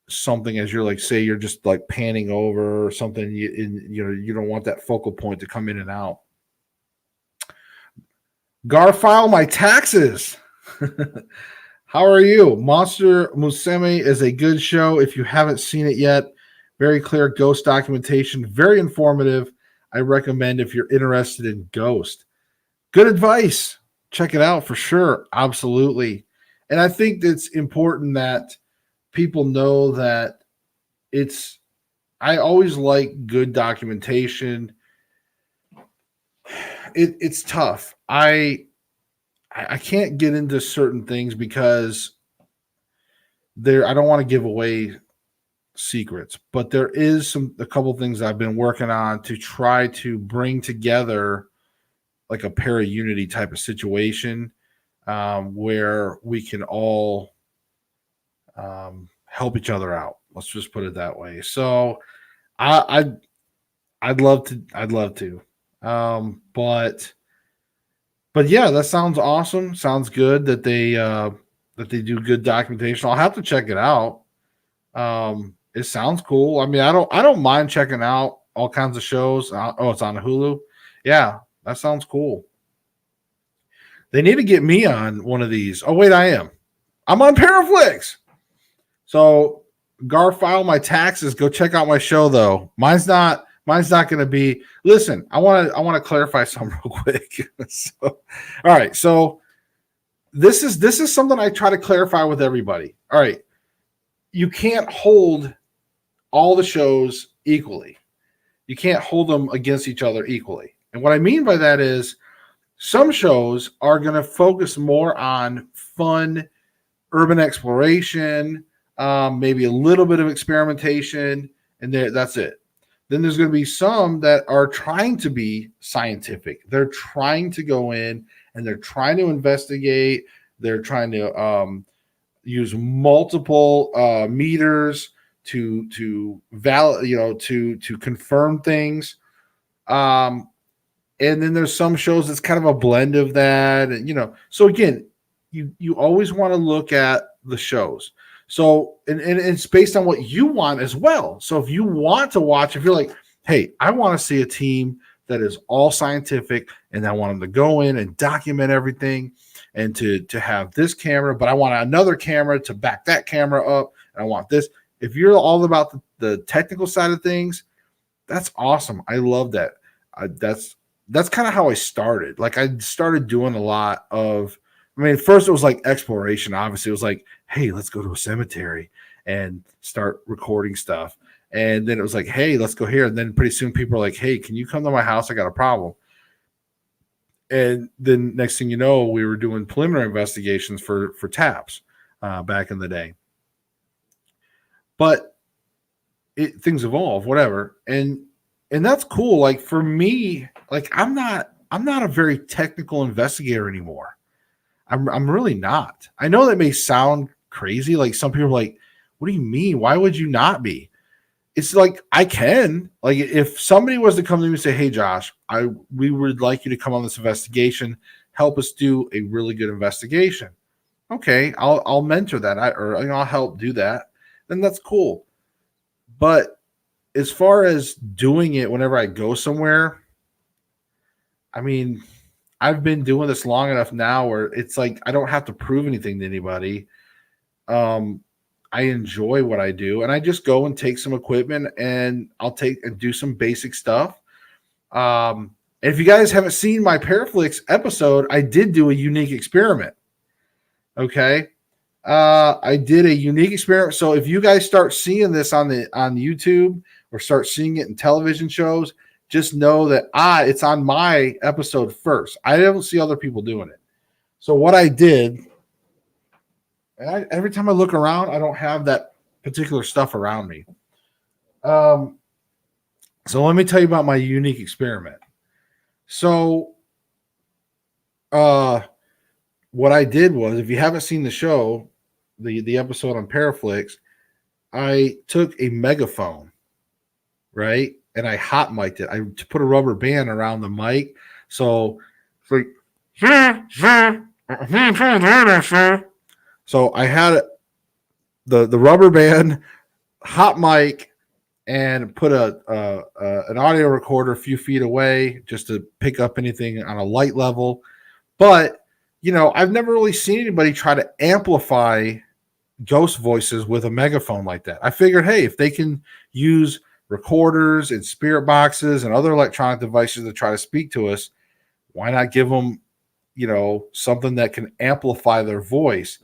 something as you're like, say you're just like panning over or something. You don't want that focal point to come in and out. Garfile my taxes. How are you? Monster Musume is a good show. If you haven't seen it yet, very clear ghost documentation, very informative. I recommend if you're interested in ghost. Good advice. Check it out for sure. Absolutely. And I think it's important that people know that I always like good documentation. It's tough. I can't get into certain things because I don't want to give away secrets, but there is a couple things I've been working on to try to bring together like a para-unity type of situation, where we can all help each other out. Let's just put it that way. So I'd love to. But But yeah, that sounds awesome. Sounds good that they do good documentation. I'll have to check it out. It sounds cool. I mean, I don't mind checking out all kinds of shows. Oh, it's on Hulu. Yeah, that sounds cool. They need to get me on one of these. Oh wait, I am. I'm on Paraflix. So Gar, file my taxes. Go check out my show though. Mine's not. Mine's not going to be. Listen, I want to clarify something real quick. So, all right. So this is something I try to clarify with everybody. All right, you can't hold all the shows equally. You can't hold them against each other equally. And what I mean by that is some shows are going to focus more on fun, urban exploration, maybe a little bit of experimentation, and that's it. Then there's going to be some that are trying to be scientific. They're trying to go in and they're trying to investigate. They're trying to use multiple meters to valid, to confirm things. And then there's some shows that's kind of a blend of that, and so again, you always want to look at the shows. So and it's based on what you want as well. So if you want to watch, if you're like, hey, I want to see a team that is all scientific, and I want them to go in and document everything, and to have this camera, but I want another camera to back that camera up, and I want this. If you're all about the technical side of things, that's awesome. I love that. That's kind of how I started. Like I started doing a lot of. I mean, first it was like exploration. Obviously, it was like, hey, let's go to a cemetery and start recording stuff. And then it was like, hey, let's go here. And then pretty soon people are like, hey, can you come to my house? I got a problem. And then next thing you know, we were doing preliminary investigations for TAPS back in the day. But things evolve, whatever. And that's cool. Like for me, like I'm not a very technical investigator anymore. I'm really not. I know that may sound crazy. Like some people are like, what do you mean? Why would you not be? It's like I can. Like if somebody was to come to me and say, hey Josh, we would like you to come on this investigation, help us do a really good investigation. Okay, I'll mentor that. I'll help do that. Then that's cool. But as far as doing it whenever I go somewhere, I mean, I've been doing this long enough now where it's like I don't have to prove anything to anybody. I enjoy what I do, and I just go and take some equipment, and I'll take and do some basic stuff. And if you guys haven't seen my Paraflix episode, I did do a unique experiment. Okay, I did a unique experiment. So if you guys start seeing this on YouTube or start seeing it in television shows, just know that it's on my episode first. I don't see other people doing it. So what I did, and every time I look around, I don't have that particular stuff around me. So let me tell you about my unique experiment. So what I did was, if you haven't seen the show, the episode on Paraflix, I took a megaphone, right? And I hot mic'd it. I put a rubber band around the mic. So it's like, so I had the rubber band, hot mic, and put an audio recorder a few feet away just to pick up anything on a light level. But, I've never really seen anybody try to amplify ghost voices with a megaphone like that. I figured, hey, if they can use recorders and spirit boxes and other electronic devices to try to speak to us, why not give them, something that can amplify their voice?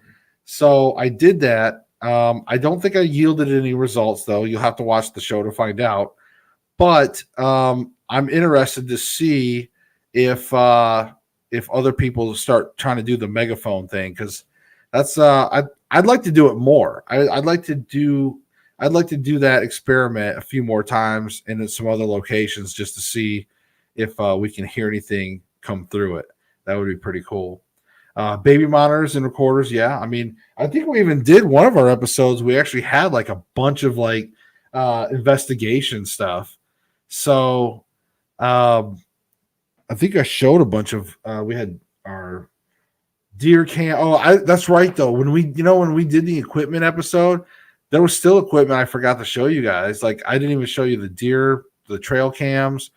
So I did that. I don't think I yielded any results, though. You'll have to watch the show to find out. But I'm interested to see if other people start trying to do the megaphone thing, because that's I'd like to do it more. I'd like to do that experiment a few more times and in some other locations just to see if we can hear anything come through it. That would be pretty cool. Baby monitors and recorders. Yeah. I mean, I think we even did one of our episodes. We actually had like a bunch of investigation stuff. So I think I showed a bunch of, we had our deer cam. That's right though. When we did the equipment episode, there was still equipment I forgot to show you guys. Like I didn't even show you the trail cams.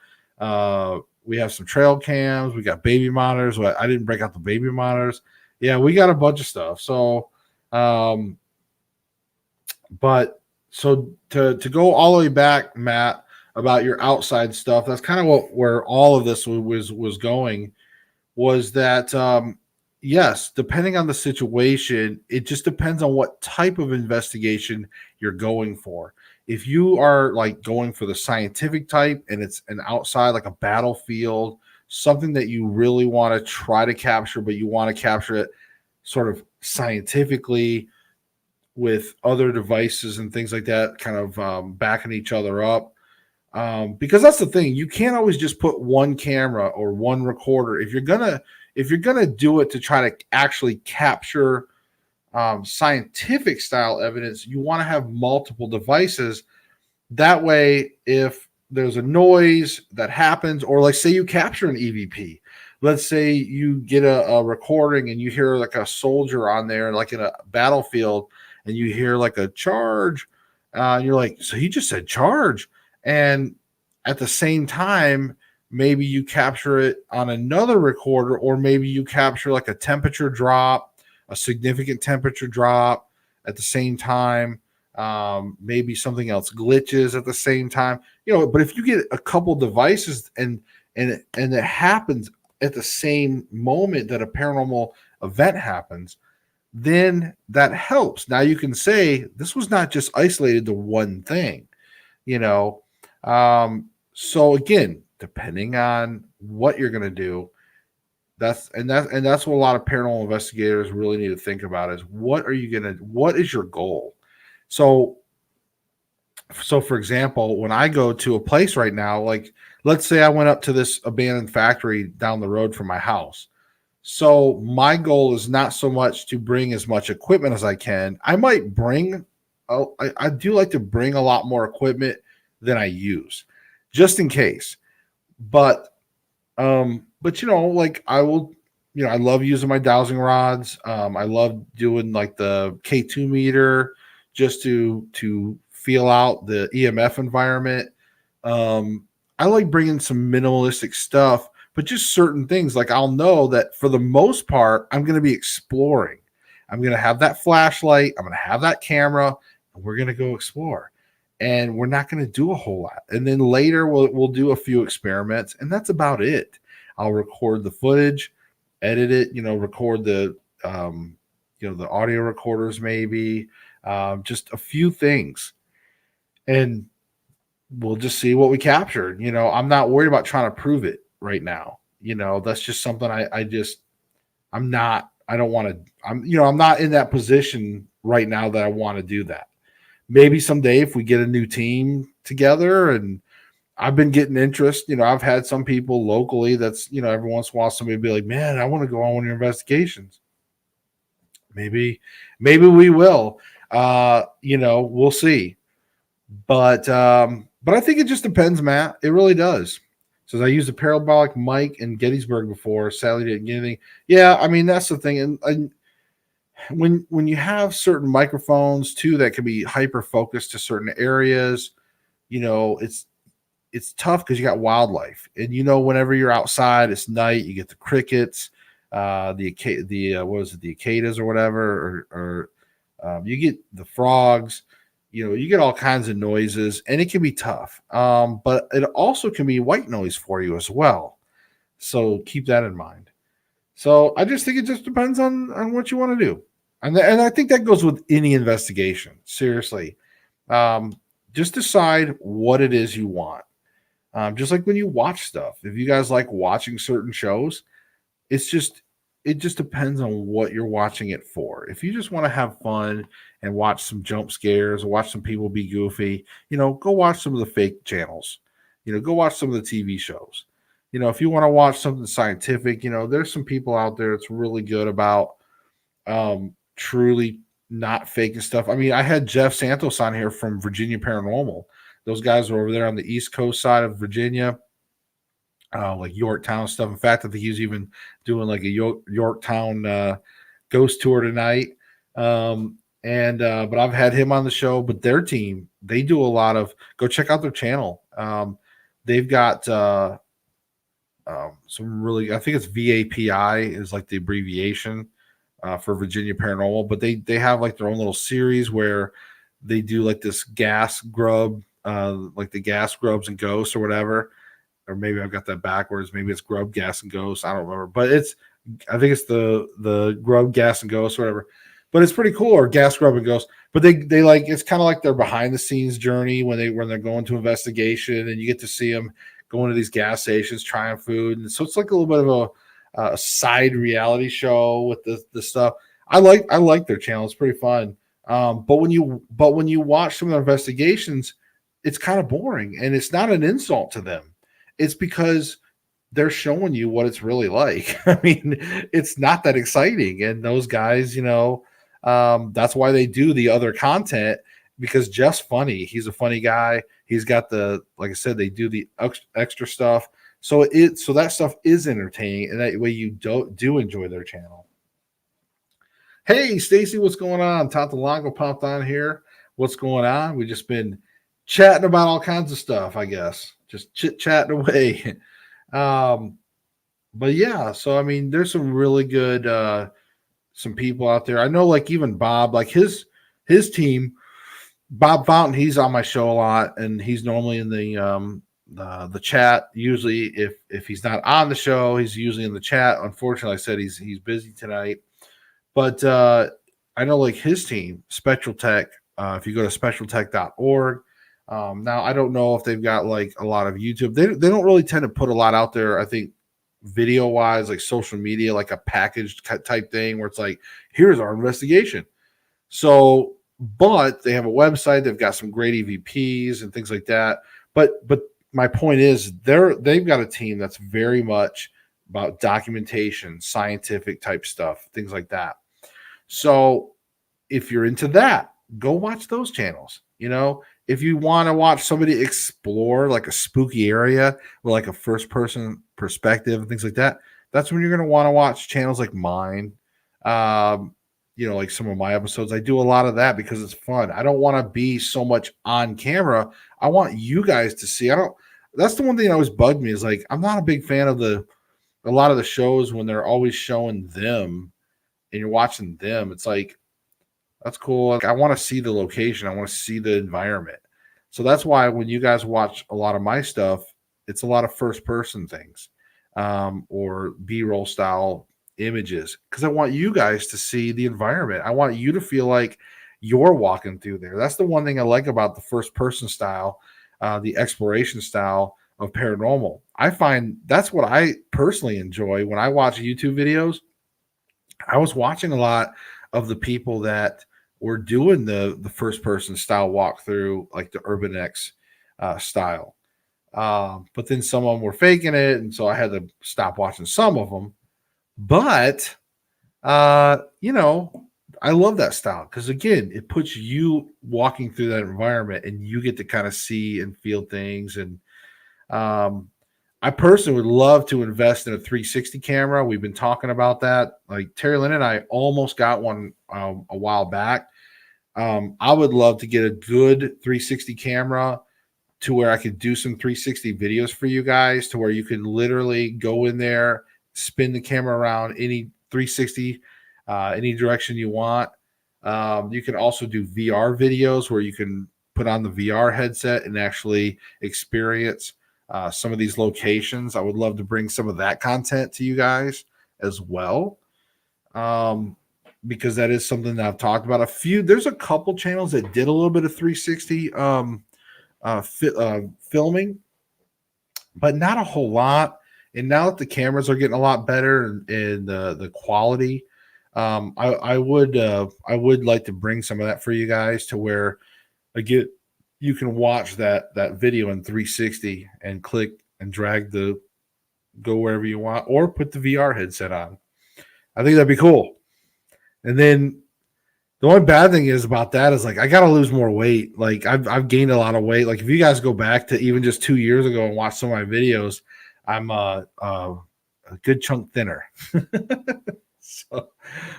We have some trail cams. We got baby monitors. I didn't break out the baby monitors. Yeah, we got a bunch of stuff. So, but so to go all the way back, Matt, about your outside stuff. That's kind of where all of this was going. Was that yes, depending on the situation, it just depends on what type of investigation you're going for. If you are like going for the scientific type and it's an outside, like a battlefield, something that you really want to try to capture, but you want to capture it sort of scientifically with other devices and things like that, kind of backing each other up. Because that's the thing, you can't always just put one camera or one recorder. If you're gonna do it to try to actually capture scientific style evidence, you want to have multiple devices. That way, if there's a noise that happens, or like say you capture an EVP, let's say you get a recording and you hear like a soldier on there, like in a battlefield, and you hear like a charge, and you're like, so he just said charge. And at the same time, maybe you capture it on another recorder, or maybe you capture like a temperature drop, a significant temperature drop at the same time. Maybe something else glitches at the same time, but if you get a couple devices and it happens at the same moment that a paranormal event happens, then that helps. Now you can say this was not just isolated to one thing, you know. So again, depending on what you're going to do, that's what a lot of paranormal investigators really need to think about is what is your goal? So for example, when I go to a place right now, like let's say I went up to this abandoned factory down the road from my house. So my goal is not so much to bring as much equipment as I can. I might bring, I do like to bring a lot more equipment than I use, just in case. But like I will, I love using my dowsing rods. I love doing like the K2 meter just to feel out the EMF environment. I like bringing some minimalistic stuff, but just certain things. Like I'll know that for the most part, I'm going to be exploring. I'm going to have that flashlight. I'm going to have that camera, and we're going to go explore. And we're not going to do a whole lot. And then later we'll do a few experiments, and that's about it. I'll record the footage, edit it, record the the audio recorders, maybe just a few things, and we'll just see what we captured. I'm not worried about trying to prove it right now. That's just something I'm not in that position right now that I want to do that. Maybe someday if we get a new team together, and I've been getting interest, I've had some people locally that's, every once in a while somebody be like, man, I want to go on one of your investigations. Maybe we will, we'll see. But I think it just depends, Matt. It really does. So I used a parabolic mic in Gettysburg before. Sadly, didn't get anything. Yeah, I mean, that's the thing. And when you have certain microphones too that can be hyper focused to certain areas, it's tough because you got wildlife, and whenever you're outside, it's night. You get the crickets, the cicadas or whatever, or you get the frogs. You get all kinds of noises, and it can be tough. But it also can be white noise for you as well. So keep that in mind. So I just think it just depends on what you want to do. And I think that goes with any investigation. Seriously. Just decide what it is you want. Just like when you watch stuff. If you guys like watching certain shows, it just depends on what you're watching it for. If you just want to have fun and watch some jump scares or watch some people be goofy, go watch some of the fake channels. Go watch some of the TV shows. If you want to watch something scientific, there's some people out there that's really good about truly not faking stuff. I mean, I had Jeff Santos on here from Virginia Paranormal. Those guys are over there on the East Coast side of Virginia. like Yorktown stuff. In fact, I think he's even doing like a Yorktown ghost tour tonight. But I've had him on the show. But their team, they do a lot of. Go check out their channel. They've got some really. I think it's VAPI is like the abbreviation for Virginia Paranormal. But they have like their own little series where they do like this gas grub, like the gas grubs and ghosts or whatever. Or maybe I've got that backwards. Maybe it's grub, gas, and ghosts. I don't remember, but I think it's the grub, gas, and ghosts, or whatever. But it's pretty cool, or gas, grub, and ghosts. But they like it's kind of like their behind the scenes journey when they're going to investigation, and you get to see them going to these gas stations, trying food, and so it's like a little bit of a side reality show with the stuff. I like their channel. It's pretty fun. But when you watch some of their investigations, it's kind of boring, and it's not an insult to them. It's because they're showing you what it's really like. I mean, it's not that exciting. And those guys, that's why they do the other content, because Jeff's funny. He's a funny guy. He's got like I said, they do the extra stuff. So that stuff is entertaining. And that way you do enjoy their channel. Hey, Stacy, what's going on? Tata Longo popped on here. What's going on? We've just been chatting about all kinds of stuff, I guess. Just chit-chatting away. But yeah, so I mean, there's some really good some people out there. I know, like even Bob, like his team, Bob Fountain, he's on my show a lot, and he's normally in the chat. Usually, if he's not on the show, he's usually in the chat. Unfortunately, I said he's busy tonight. But I know, like his team, Spectral Tech. If you go to spectraltech.org. Now I don't know if they've got like a lot of YouTube. They don't really tend to put a lot out there. I think video wise, like social media, like a packaged type thing where it's like, here's our investigation. So, but they have a website. They've got some great EVPs and things like that. But my point is, they've got a team that's very much about documentation, scientific type stuff, things like that. So, if you're into that, go watch those channels. If you want to watch somebody explore like a spooky area with like a first person perspective and things like that, that's when you're going to want to watch channels like mine. Like some of my episodes, I do a lot of that because it's fun. I don't want to be so much on camera. I want you guys to see. That's the one thing that always bugged me is like, I'm not a big fan of a lot of the shows when they're always showing them and you're watching them. It's like, that's cool. Like, I want to see the location. I want to see the environment. So that's why when you guys watch a lot of my stuff, it's a lot of first person things or B-roll style images because I want you guys to see the environment. I want you to feel like you're walking through there. That's the one thing I like about the first person style, the exploration style of paranormal. I find that's what I personally enjoy when I watch YouTube videos. I was watching a lot of the people that were doing the first person style walkthrough, like the Urban X style. But then some of them were faking it. And so I had to stop watching some of them. But, I love that style because, again, it puts you walking through that environment and you get to kind of see and feel things. And I personally would love to invest in a 360 camera. We've been talking about that. Like Terry Lynn and I almost got one a while back. I would love to get a good 360 camera to where I could do some 360 videos for you guys to where you can literally go in there, spin the camera around any 360, any direction you want. You can also do VR videos where you can put on the VR headset and actually experience some of these locations. I would love to bring some of that content to you guys as well. Because that is something that I've talked about. There's a couple channels that did a little bit of 360 filming, but not a whole lot. And now that the cameras are getting a lot better and the quality, I would like to bring some of that for you guys to where again you can watch that video in 360 and click and drag go wherever you want or put the VR headset on. I think that'd be cool. And then the only bad thing is about that is like I gotta lose more weight. Like I've gained a lot of weight. Like if you guys go back to even just 2 years ago and watch some of my videos, I'm a good chunk thinner. So,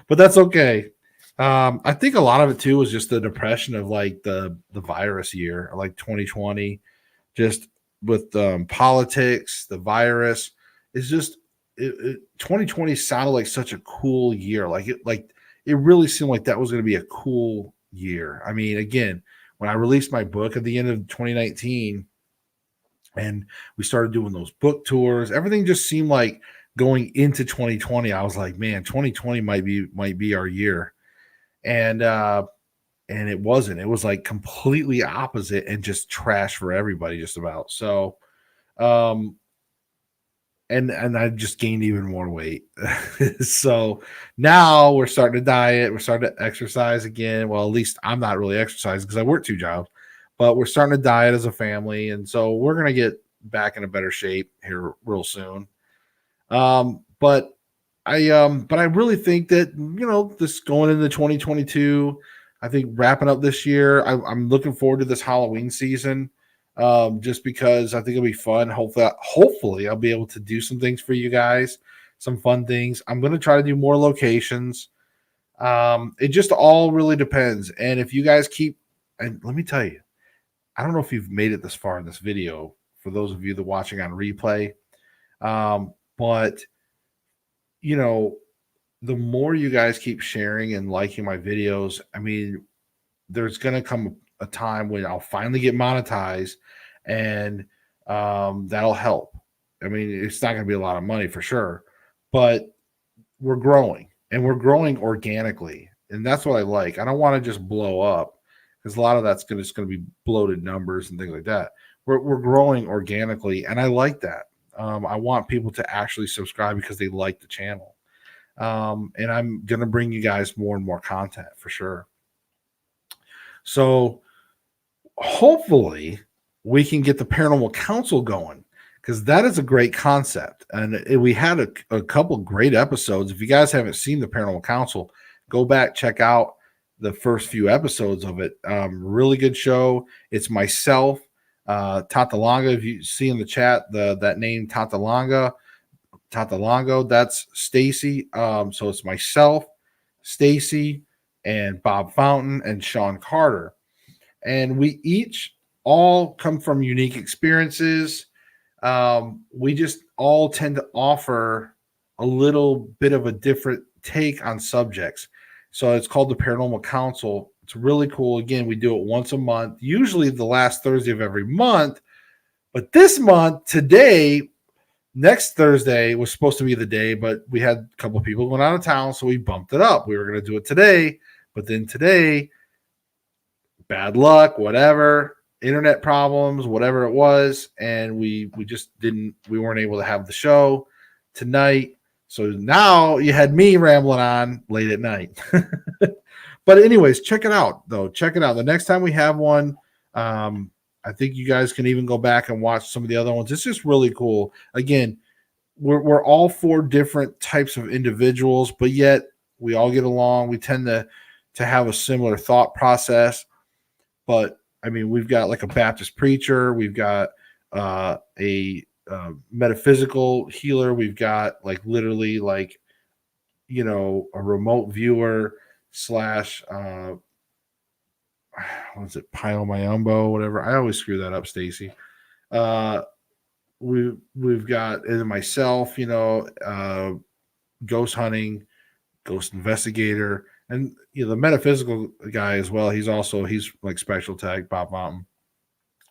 but that's okay. I think a lot of it too was just the depression of like the virus year, like 2020, just with politics, the virus. It's just 2020 sounded like such a cool year. Like it really seemed like that was going to be a cool year. I mean, again, when I released my book at the end of 2019, and we started doing those book tours, everything just seemed like going into 2020. I was like, man, 2020 might be our year, and it wasn't. It was like completely opposite and just trash for everybody, just about. So, um, and I just gained even more weight. So now we're starting to diet. We're starting to exercise again. Well, at least I'm not really exercising because I work 2 jobs, but we're starting to diet as a family, and so we're gonna get back in a better shape here real soon. But I really think that this going into 2022, I think wrapping up this year, I'm looking forward to this Halloween season. Just because I think it'll be fun. Hopefully I'll be able to do some things for you guys, some fun things. I'm going to try to do more locations. It just all really depends. And if you guys and let me tell you, I don't know if you've made it this far in this video, for those of you that are watching on replay. But the more you guys keep sharing and liking my videos, I mean, there's going to come a time when I'll finally get monetized, and that'll help. I mean, it's not going to be a lot of money for sure, but we're growing, and we're growing organically. And that's what I like. I don't want to just blow up, because a lot of that's going to be bloated numbers and things like that. We're growing organically, and I like that. I want people to actually subscribe because they like the channel. And I'm going to bring you guys more and more content for sure. So hopefully we can get the Paranormal Council going, because that is a great concept. And we had a couple great episodes. If you guys haven't seen the Paranormal Council, go back, check out the first few episodes of it. Really good show. It's myself, Tatalanga. If you see in the chat, that name Tatalongo, that's Stacy. So it's myself, Stacy, and Bob Fountain and Sean Carter. And we each all come from unique experiences. We just all tend to offer a little bit of a different take on subjects. So it's called the Paranormal Council. It's really cool. Again, we do it once a month, usually the last Thursday of every month. But this month, next Thursday was supposed to be the day, but we had a couple of people going out of town, so we bumped it up. We were going to do it today, but then today, bad luck, whatever, internet problems, whatever it was, and we weren't able to have the show tonight. So now you had me rambling on late at night. But anyways, check it out, though. Check it out. The next time we have one, I think you guys can even go back and watch some of the other ones. It's just really cool. Again, we're all 4 different types of individuals, but yet we all get along. We tend to have a similar thought process. But I mean, we've got like a Baptist preacher, we've got a metaphysical healer, we've got like literally like a remote viewer / what is it, Pyomayumbo, whatever. I always screw that up, Stacy. We've got myself, ghost hunting, ghost investigator, and the metaphysical guy as well. He's like special tag, Bob Mountain.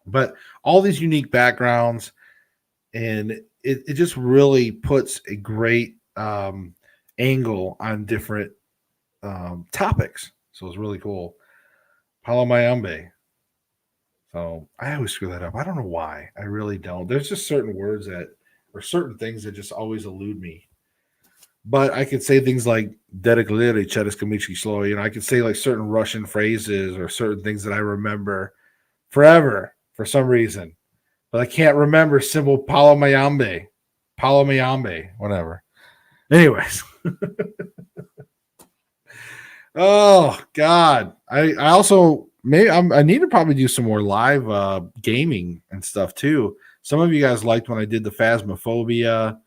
But all these unique backgrounds, and it just really puts a great angle on different topics. So it's really cool. Palomayambe. So I always screw that up. I don't know why. I really don't. There's just certain words or certain things that just always elude me. But I could say things like "Dedicated Chedeskimitchi Sloy." I could say like certain Russian phrases or certain things that I remember forever for some reason. But I can't remember simple Palomayambe, whatever. Anyways. Oh God. I also I need to probably do some more live gaming and stuff too. Some of you guys liked when I did the Phasmophobia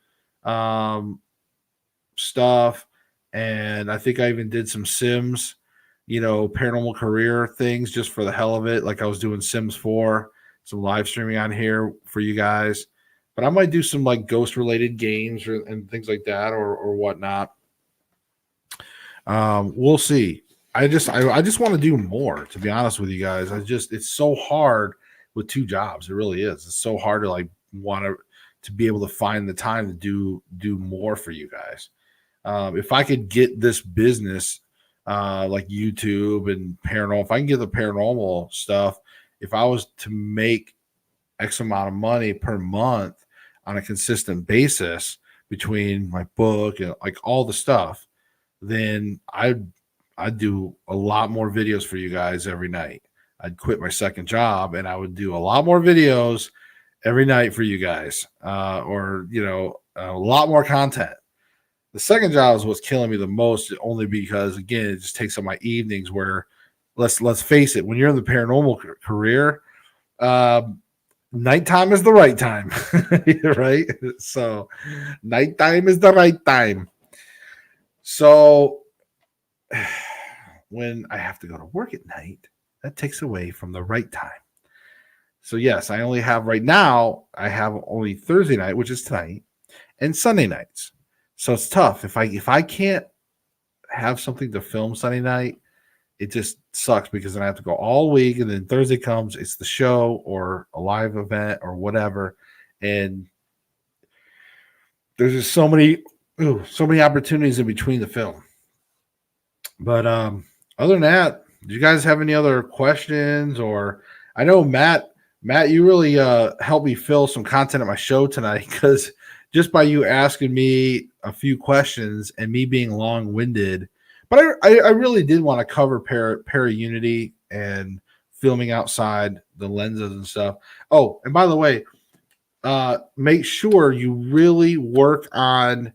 stuff, and I think I even did some Sims, paranormal career things just for the hell of it. Like I was doing Sims 4, some live streaming on here for you guys. But I might do some like ghost related games and things like that or whatnot. We'll see. I just want to do more, to be honest with you guys. It's so hard with 2 jobs. It really is. It's so hard to like want to be able to find the time to do more for you guys. If I could get this business like YouTube and paranormal, if I can get the paranormal stuff, if I was to make X amount of money per month on a consistent basis between my book and like all the stuff, then I'd do a lot more videos for you guys every night. I'd quit my second job and I would do a lot more videos every night for you guys, or a lot more content. The second job is what's killing me the most, only because again it just takes up my evenings. Where let's face it, when you're in the paranormal career, nighttime is the right time, right? So nighttime is the right time. So when I have to go to work at night, that takes away from the right time. So yes, I only have right now, I have only Thursday night, which is tonight, and Sunday nights. So it's tough. If I can't have something to film Sunday night, it just sucks because then I have to go all week, and then Thursday comes, it's the show or a live event or whatever. And there's just so many opportunities in between the film. But other than that, do you guys have any other questions? Or I know Matt, you really helped me fill some content at my show tonight, because just by you asking me a few questions and me being long-winded, but I really did want to cover Paraunity and filming outside the lenses and stuff. Oh, and by the way, make sure you really work on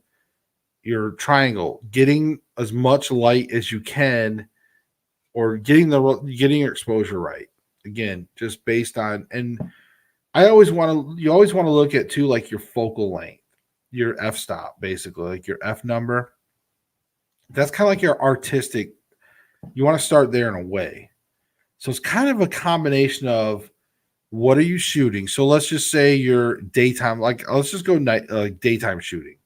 your triangle, getting as much light as you can, or getting your exposure right. Again, just based on, and you always want to look at too, like your focal length, your f-stop, basically, like your f number. That's kind of like your artistic. You want to start there in a way. So it's kind of a combination of what are you shooting. So let's just say your daytime, like let's just go daytime shooting.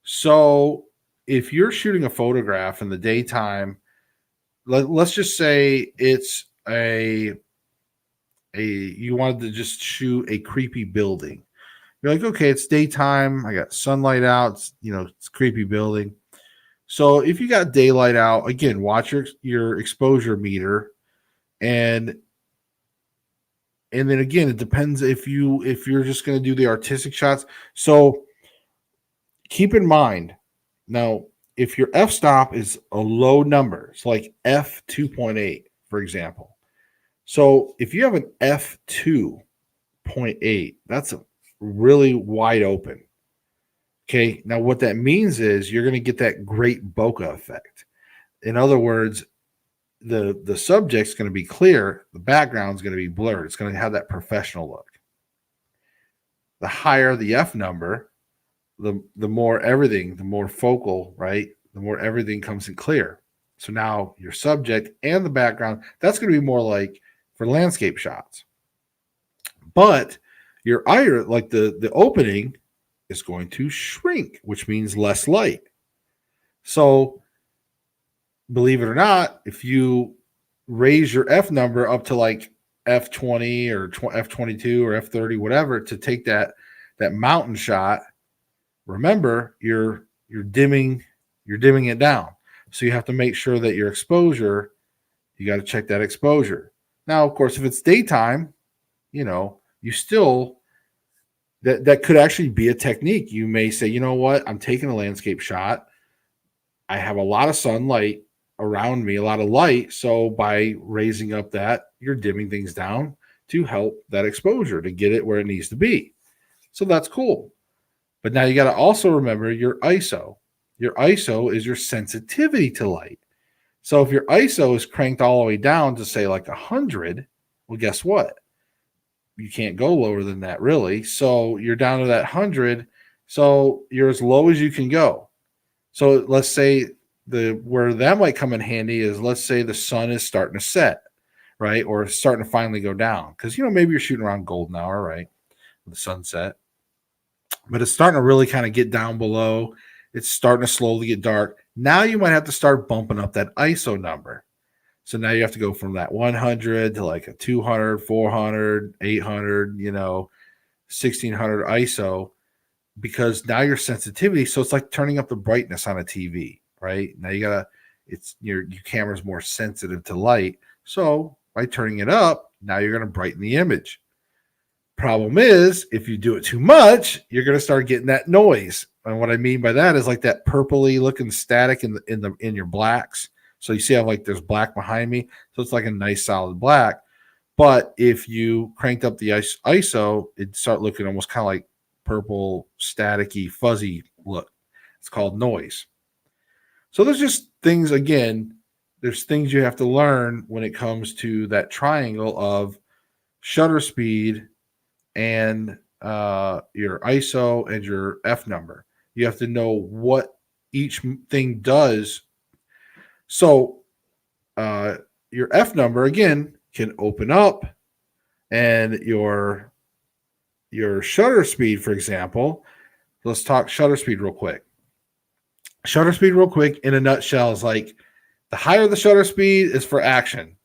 So if you're shooting a photograph in the daytime, let's just say it's you wanted to just shoot a creepy building. You're like, okay, it's daytime. I got sunlight out. It's a creepy building. So if you got daylight out, again, watch your exposure meter, and then again, it depends if you're just going to do the artistic shots. So keep in mind now, if your f-stop is a low number, it's like f 2.8, for example. So if you have an f 2.8, that's a really wide open. Okay, now what that means is you're going to get that great bokeh effect. In other words, the subject's going to be clear, the background's going to be blurred. It's going to have that professional look. The higher the f number, the more everything, the more focal, right? The more everything comes in clear. So now your subject and the background, that's going to be more like for landscape shots. But your iris, like the opening, is going to shrink, which means less light. So believe it or not, if you raise your f number up to like f20 or f22 or f30, whatever, to take that mountain shot, remember you're dimming it down. So you have to make sure that your exposure, you got to check that exposure. Now, of course, if it's daytime, you still, that could actually be a technique. You may say, you know what, I'm taking a landscape shot. I have a lot of sunlight around me, a lot of light. So by raising up that, you're dimming things down to help that exposure to get it where it needs to be. So that's cool. But now you got to also remember your ISO. Your ISO is your sensitivity to light. So if your ISO is cranked all the way down to say like 100, well, guess what? you can't go lower than that really. So you're down to that 100. So you're as low as you can go. So let's say where that might come in handy is, let's say the sun is starting to set, right? Or starting to finally go down. Because maybe you're shooting around golden hour, right? The sunset. But it's starting to really kind of get down below. It's starting to slowly get dark. Now you might have to start bumping up that ISO number. So now you have to go from that 100 to like a 200, 400, 800, 1600 ISO, because now your sensitivity. So it's like turning up the brightness on a TV, right? Now your camera's more sensitive to light. So by turning it up, now you're going to brighten the image. Problem is, if you do it too much, you're going to start getting that noise. And what I mean by that is like that purpley looking static in your blacks. So you see how like there's black behind me. So it's like a nice solid black. But if you cranked up the ISO, it'd start looking almost kind of like purple, staticky, fuzzy look. It's called noise. So there's just things, again, there's things you have to learn when it comes to that triangle of shutter speed and your ISO and your F number. You have to know what each thing does. So your F number, again, can open up, and your shutter speed, for example, let's talk shutter speed real quick. Shutter speed real quick in a nutshell is like the higher the shutter speed is for action.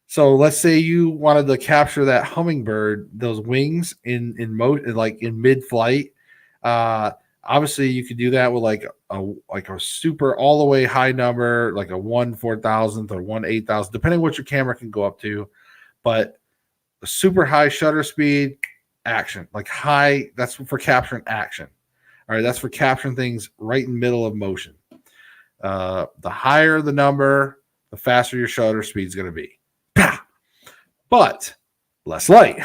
So let's say you wanted to capture that hummingbird, those wings in mid-flight. Obviously, you could do that with like a super all the way high number, like a 1/4000th or 1/8000th, depending what your camera can go up to. But a super high shutter speed, action, like high. That's for capturing action. All right, that's for capturing things right in the middle of motion. The higher the number, the faster your shutter speed is going to be. But less light.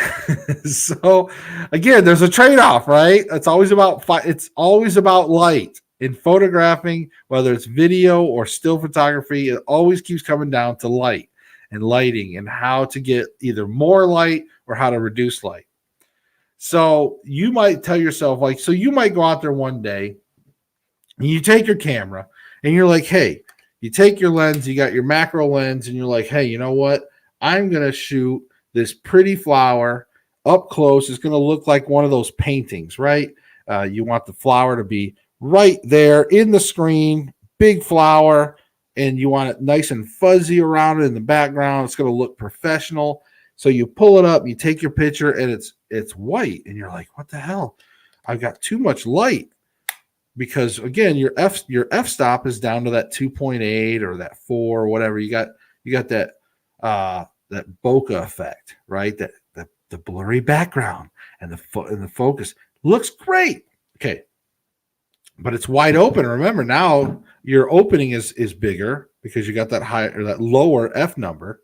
So again, there's a trade-off, right? It's always about light. In photographing, whether it's video or still photography, it always keeps coming down to light and lighting and how to get either more light or how to reduce light. So you might tell yourself, so you might go out there one day and you take your camera and you're like, hey, you take your lens, you got your macro lens, and you're like, hey, you know what? I'm going to shoot this pretty flower up close. It's going to look like one of those paintings, right? You want the flower to be right there in the screen, big flower, and you want it nice and fuzzy around it in the background. It's going to look professional. So you pull it up, you take your picture, and it's white, and you're like, what the hell? I've got too much light. Because again, your f stop is down to that 2.8 or that 4 or whatever. You got that that bokeh effect, right? That the blurry background and the focus looks great. Okay, but it's wide open. Remember, now your opening is bigger because you got that high or that lower F number.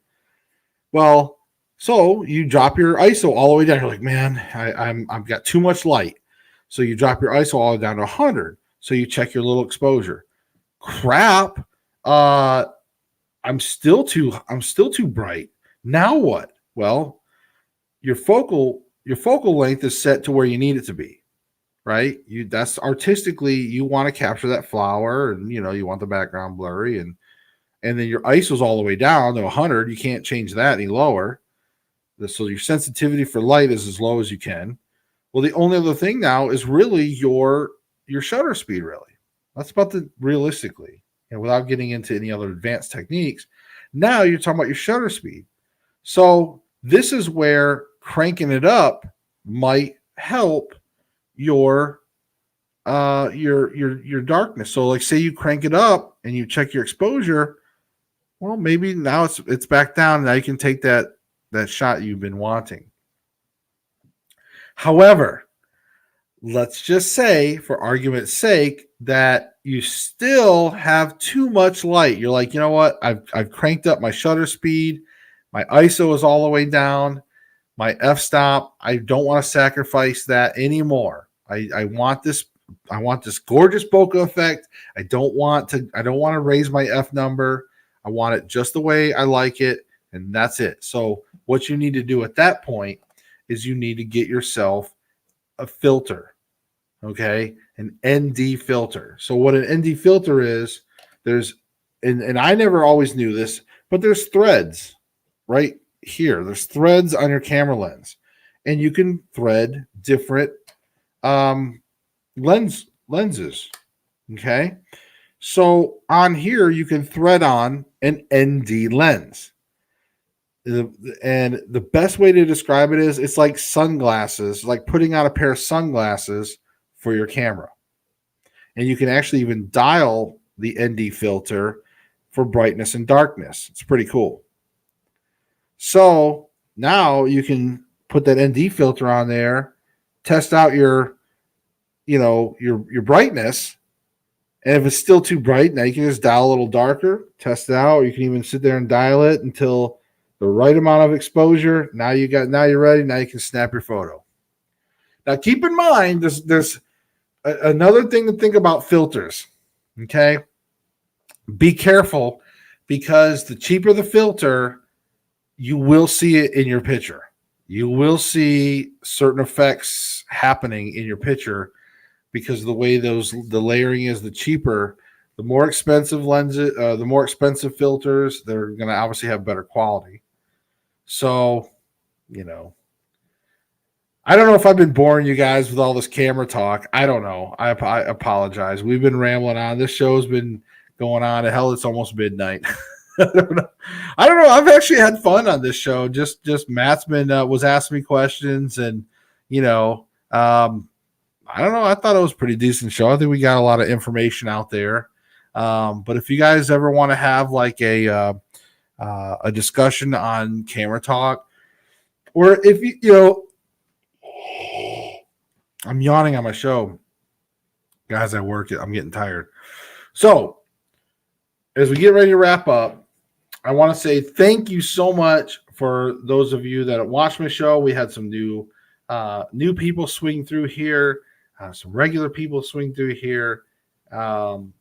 Well, so you drop your ISO all the way down. You're like, man, I've got too much light. So you drop your ISO all the way down to 100. So you check your little exposure. Crap. I'm still too bright. Now what? Well, your focal length is set to where you need it to be, right? That's artistically, you want to capture that flower, and you want the background blurry, and then your ISO's all the way down to 100. You can't change that any lower. So your sensitivity for light is as low as you can. Well, the only other thing now is really your shutter speed, really. That's about realistically, and without getting into any other advanced techniques. Now you're talking about your shutter speed. So this is where cranking it up might help your darkness. So like say you crank it up and you check your exposure, well, maybe now it's back down. Now you can take that shot you've been wanting. However, let's just say, for argument's sake, that you still have too much light. You're like, you know what? I've cranked up my shutter speed. My ISO is all the way down. My f-stop, I don't want to sacrifice that anymore. I want this gorgeous bokeh effect. I don't want to raise my F number. I want it just the way I like it, and that's it. So what you need to do at that point is you need to get yourself a filter, okay? An ND filter. So what an ND filter is, there's, and I never always knew this, but there's threads right here. There's threads on your camera lens, and you can thread different lenses, okay? So on here, you can thread on an ND lens. And the best way to describe it is it's like sunglasses, like putting on a pair of sunglasses for your camera. And you can actually even dial the ND filter for brightness and darkness. It's pretty cool. So now you can put that ND filter on there, test out your brightness. And if it's still too bright, now you can just dial a little darker, test it out. Or you can even sit there and dial it until the right amount of exposure. Now you're ready. Now you can snap your photo. Now keep in mind, there's another thing to think about filters. Okay, be careful, because the cheaper the filter, you will see it in your picture. You will see certain effects happening in your picture because the way the layering is, the cheaper, the more expensive lenses, the more expensive filters, they're going to obviously have better quality. So, I don't know if I've been boring you guys with all this camera talk. I don't know. I apologize. We've been rambling on. This show's been going on. Hell, it's almost midnight. I don't know. I've actually had fun on this show. Just Matt's been was asking me questions, and I don't know. I thought it was a pretty decent show. I think we got a lot of information out there. But if you guys ever want to have like a discussion on camera talk, or if I'm yawning on my show, guys. I'm getting tired. So as we get ready to wrap up, I want to say thank you so much for those of you that watched my show. We had some new people swing through here, some regular people swing through here, and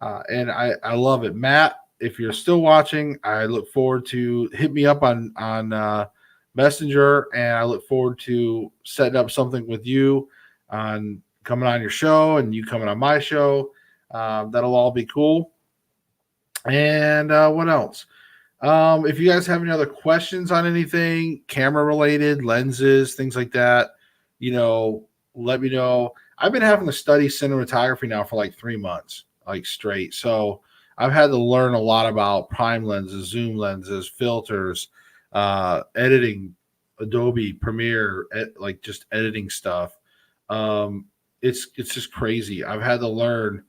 I love it. Matt, if you're still watching, I look forward to hit me up on Messenger, and I look forward to setting up something with you on coming on your show and you coming on my show. That'll all be cool. And what else? If you guys have any other questions on anything camera related, lenses, things like that, let me know. I've been having to study cinematography now for like 3 months, like straight. So I've had to learn a lot about prime lenses, zoom lenses, filters, editing, Adobe Premiere, like just editing stuff. It's just crazy. I've had to learn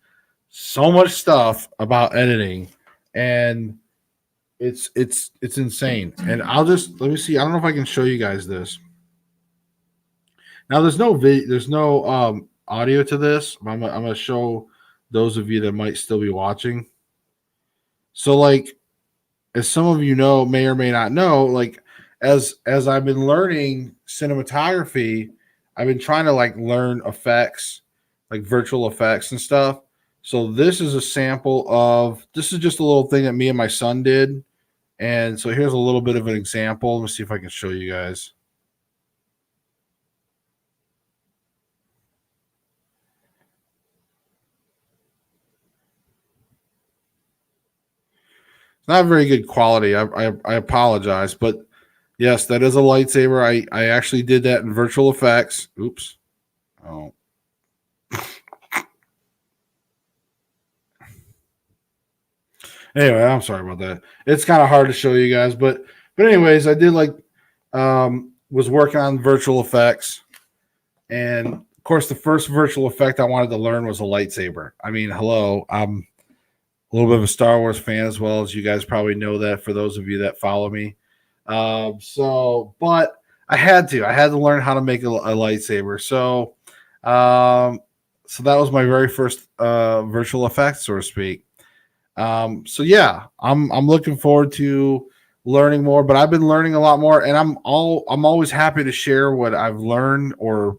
so much stuff about editing, and it's insane. And let me see. I don't know if I can show you guys this. Now there's no audio to this. I'm gonna show those of you that might still be watching. So like, as some of you may or may not know, like as I've been learning cinematography, I've been trying to like learn effects, like virtual effects and stuff. So this is a sample of, this is just a little thing that me and my son did. And so here's a little bit of an example. Let me see if I can show you guys. It's not very good quality. I apologize, but yes, that is a lightsaber. I actually did that in virtual effects. Oops. Oh. Anyway, I'm sorry about that. It's kind of hard to show you guys, but anyways, I did was working on virtual effects, and of course, the first virtual effect I wanted to learn was a lightsaber. I mean, hello, I'm a little bit of a Star Wars fan as well, as you guys probably know that for those of you that follow me. But I had to learn how to make a lightsaber. So that was my very first virtual effect, so to speak. So yeah, I'm looking forward to learning more, but I've been learning a lot more, and I'm always happy to share what I've learned or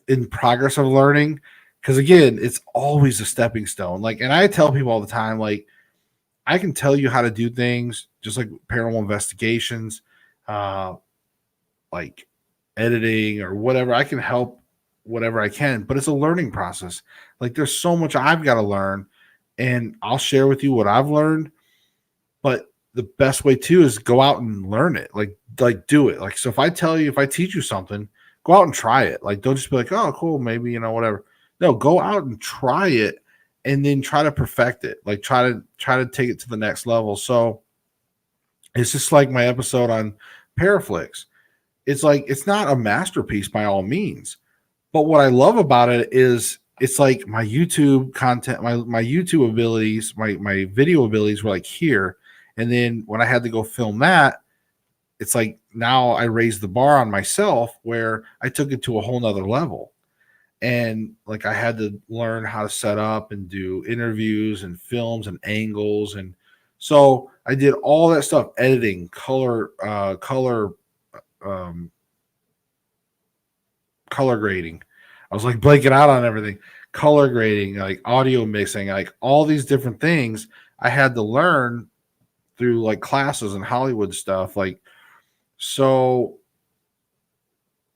in progress of learning. Because again, it's always a stepping stone. Like, and I tell people all the time, like, I can tell you how to do things, just like paranormal investigations. like editing or whatever. I can help whatever I can, but it's a learning process. Like there's so much I've got to learn, and I'll share with you what I've learned. But the best way too is go out and learn it. Like do it. Like so if I teach you something, go out and try it. Like don't just be like, oh cool, maybe whatever. No, go out and try it and then try to perfect it. Like try to take it to the next level. So it's just like my episode on Paraflix. It's like it's not a masterpiece by all means, but what I love about it is it's like my YouTube content, my YouTube abilities, my video abilities were like here, and then when I had to go film that, it's like now I raised the bar on myself where I took it to a whole nother level. And like I had to learn how to set up and do interviews and films and angles, and so I did all that stuff, editing, um, color grading. I was like blanking out on everything, color grading, like audio mixing, like all these different things I had to learn through like classes and Hollywood stuff. Like, so,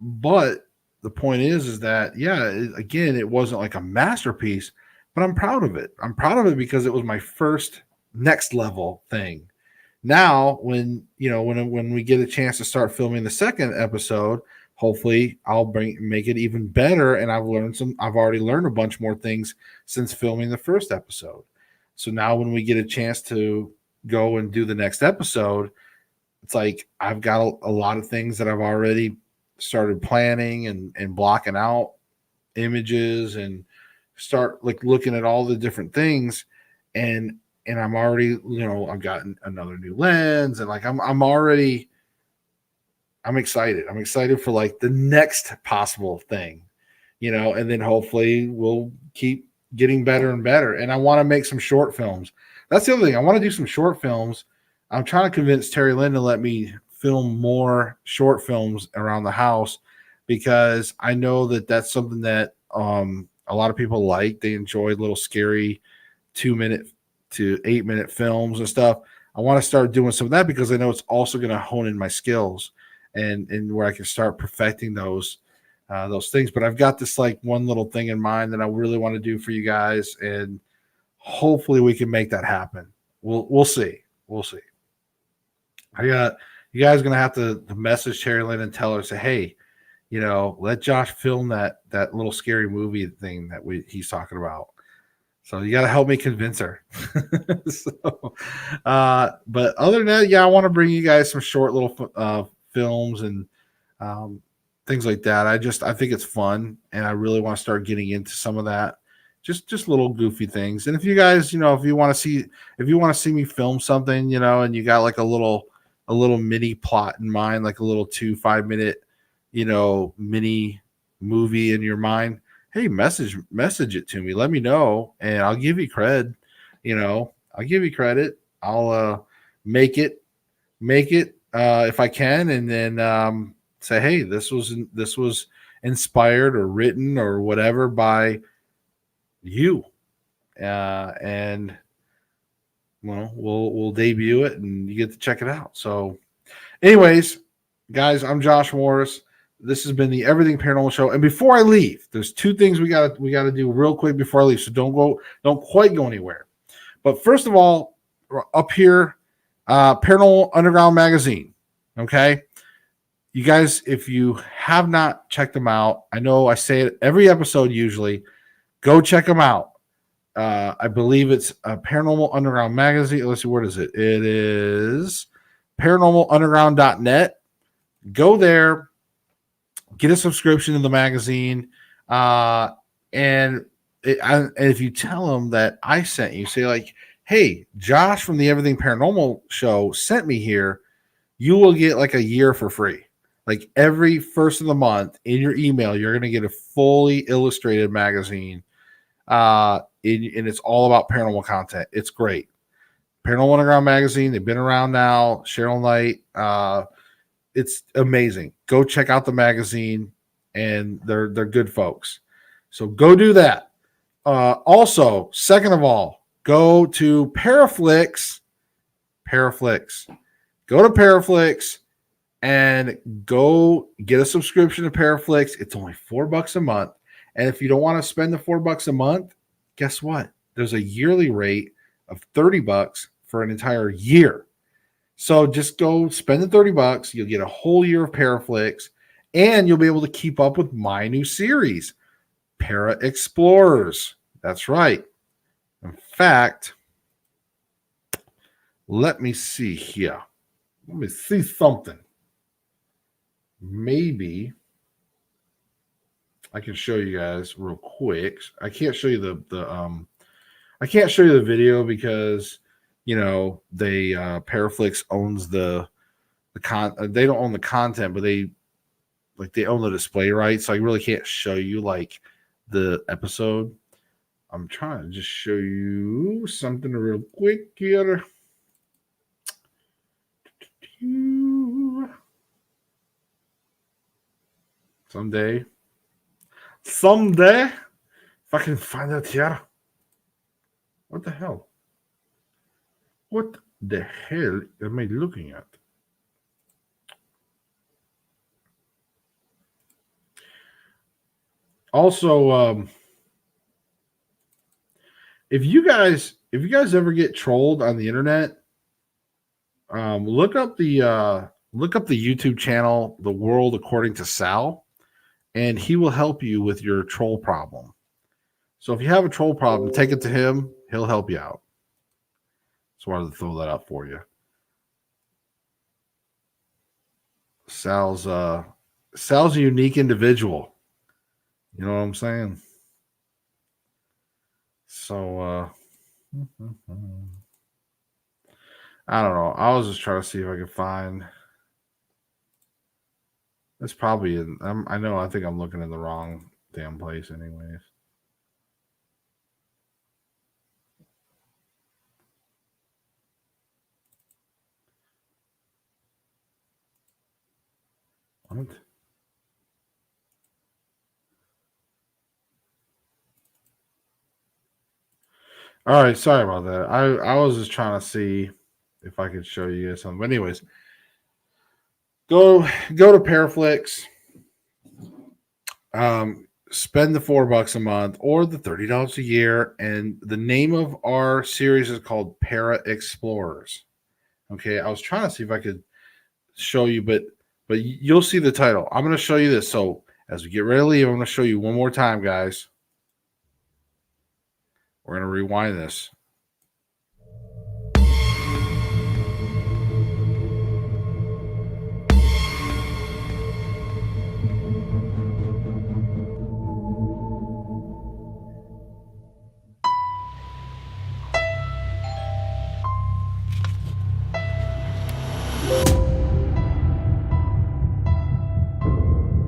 but the point is that, yeah, again, it wasn't like a masterpiece, but I'm proud of it. I'm proud of it because it was my first next level thing. Now, when we get a chance to start filming the second episode, hopefully I'll make it even better. And I've already learned a bunch more things since filming the first episode. So now when we get a chance to go and do the next episode, it's like I've got a lot of things that I've already started planning and blocking out images and start like looking at all the different things. And I'm already, I've gotten another new lens, and like I'm excited. I'm excited for like the next possible thing, and then hopefully we'll keep getting better and better. And I want to make some short films. That's the other thing. I want to do some short films. I'm trying to convince Terry Lynn to let me film more short films around the house, because I know that that's something that a lot of people like. They enjoy little scary 2-minute to 8-minute films and stuff. I want to start doing some of that because I know it's also going to hone in my skills and where I can start perfecting those things. But I've got this like one little thing in mind that I really want to do for you guys, and hopefully we can make that happen. We'll see. We'll see. You guys going to have to message Terry Lynn and tell her, say, hey, let Josh film that little scary movie thing that he's talking about. So you got to help me convince her. But other than that, yeah, I want to bring you guys some short little films and things like that. I think it's fun, and I really want to start getting into some of that. Just little goofy things. And if you guys, if you want to see me film something, and you got like a little mini plot in mind, like a little 2-5 minute, mini movie in your mind, hey, message it to me. Let me know, and I'll give you cred. I'll give you credit. I'll make it if I can, and then say, hey, this was inspired or written or whatever by you, and well, we'll debut it, and you get to check it out. So, anyways, guys, I'm Josh Morris. This has been the Everything Paranormal Show. And before I leave, there's 2 things we got to do real quick before I leave. So don't quite go anywhere. But first of all, up here, Paranormal Underground magazine. Okay, you guys, if you have not checked them out, I know I say it every episode. Usually, go check them out. I believe it's a Paranormal Underground magazine. Let's see, what is it? It is paranormalunderground.net. Go there. Get a subscription to the magazine, and if you tell them that I sent you, say like, hey, Josh from the Everything Paranormal Show sent me here, you will get like a year for free. Like every first of the month in your email, you're going to get a fully illustrated magazine, and it's all about paranormal content. It's great. Paranormal Underground magazine, they've been around now. Cheryl Knight, it's amazing. Go check out the magazine, and they're good folks. So go do that. Also, second of all, go to Paraflix. Go to Paraflix. and go get a subscription to Paraflix. It's only $4 a month. And if you don't want to spend the $4 a month, guess what? There's a yearly rate of $30 for an entire year. So just go spend the $30. You'll get a whole year of Paraflix, and you'll be able to keep up with my new series, Para Explorers. That's right. In fact, let me see here. Let me see something. Maybe I can show you guys real quick. I can't show you I can't show you the video because they Paraflix owns the they don't own the content, but they own the display rights. So I really can't show you like the episode. I'm trying to just show you something real quick here. Someday, if I can find out here. What the hell? What the hell am I looking at? Also, if you guys ever get trolled on the internet, look up the YouTube channel, The World According to Sal, and he will help you with your troll problem. So if you have a troll problem, take it to him. He'll help you out. So I wanted to throw that out for you. Sal's a unique individual. You know what I'm saying? So I don't know. I was just trying to see if I could find. It's probably in. I think I'm looking in the wrong damn place, anyways. What? All right, sorry about that. I was just trying to see if I could show you guys something. But anyways, go to Paraflix. Spend the $4 a month or the $30 a year, and the name of our series is called Para Explorers. Okay, I was trying to see if I could show you, but you'll see the title. I'm going to show you this. So as we get ready to leave, I'm going to show you one more time, guys. We're going to rewind this.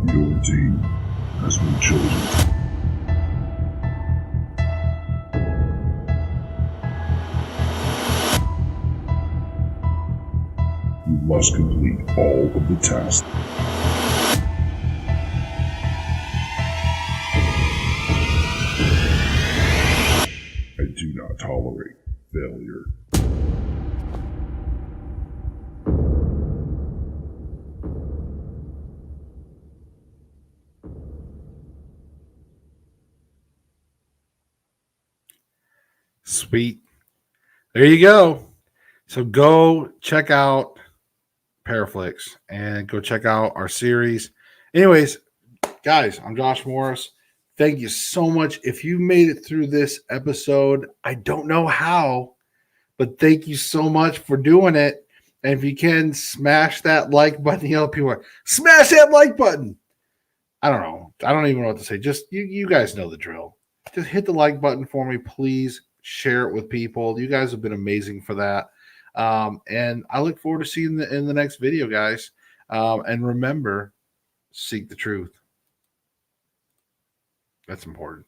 Your team has been chosen. You must complete all of the tasks. I do not tolerate failure. Sweet. There you go. So go check out Paraflix and go check out our series. Anyways, guys, I'm Josh Morris. Thank you so much. If you made it through this episode, I don't know how, but thank you so much for doing it. And if you can, smash that like button. You know, people are smash that like button. I don't know. I don't even know what to say. Just you guys know the drill. Just hit the like button for me, please. Share it with people. You guys have been amazing for that. And I look forward to seeing you in the next video, guys. And remember, seek the truth. That's important.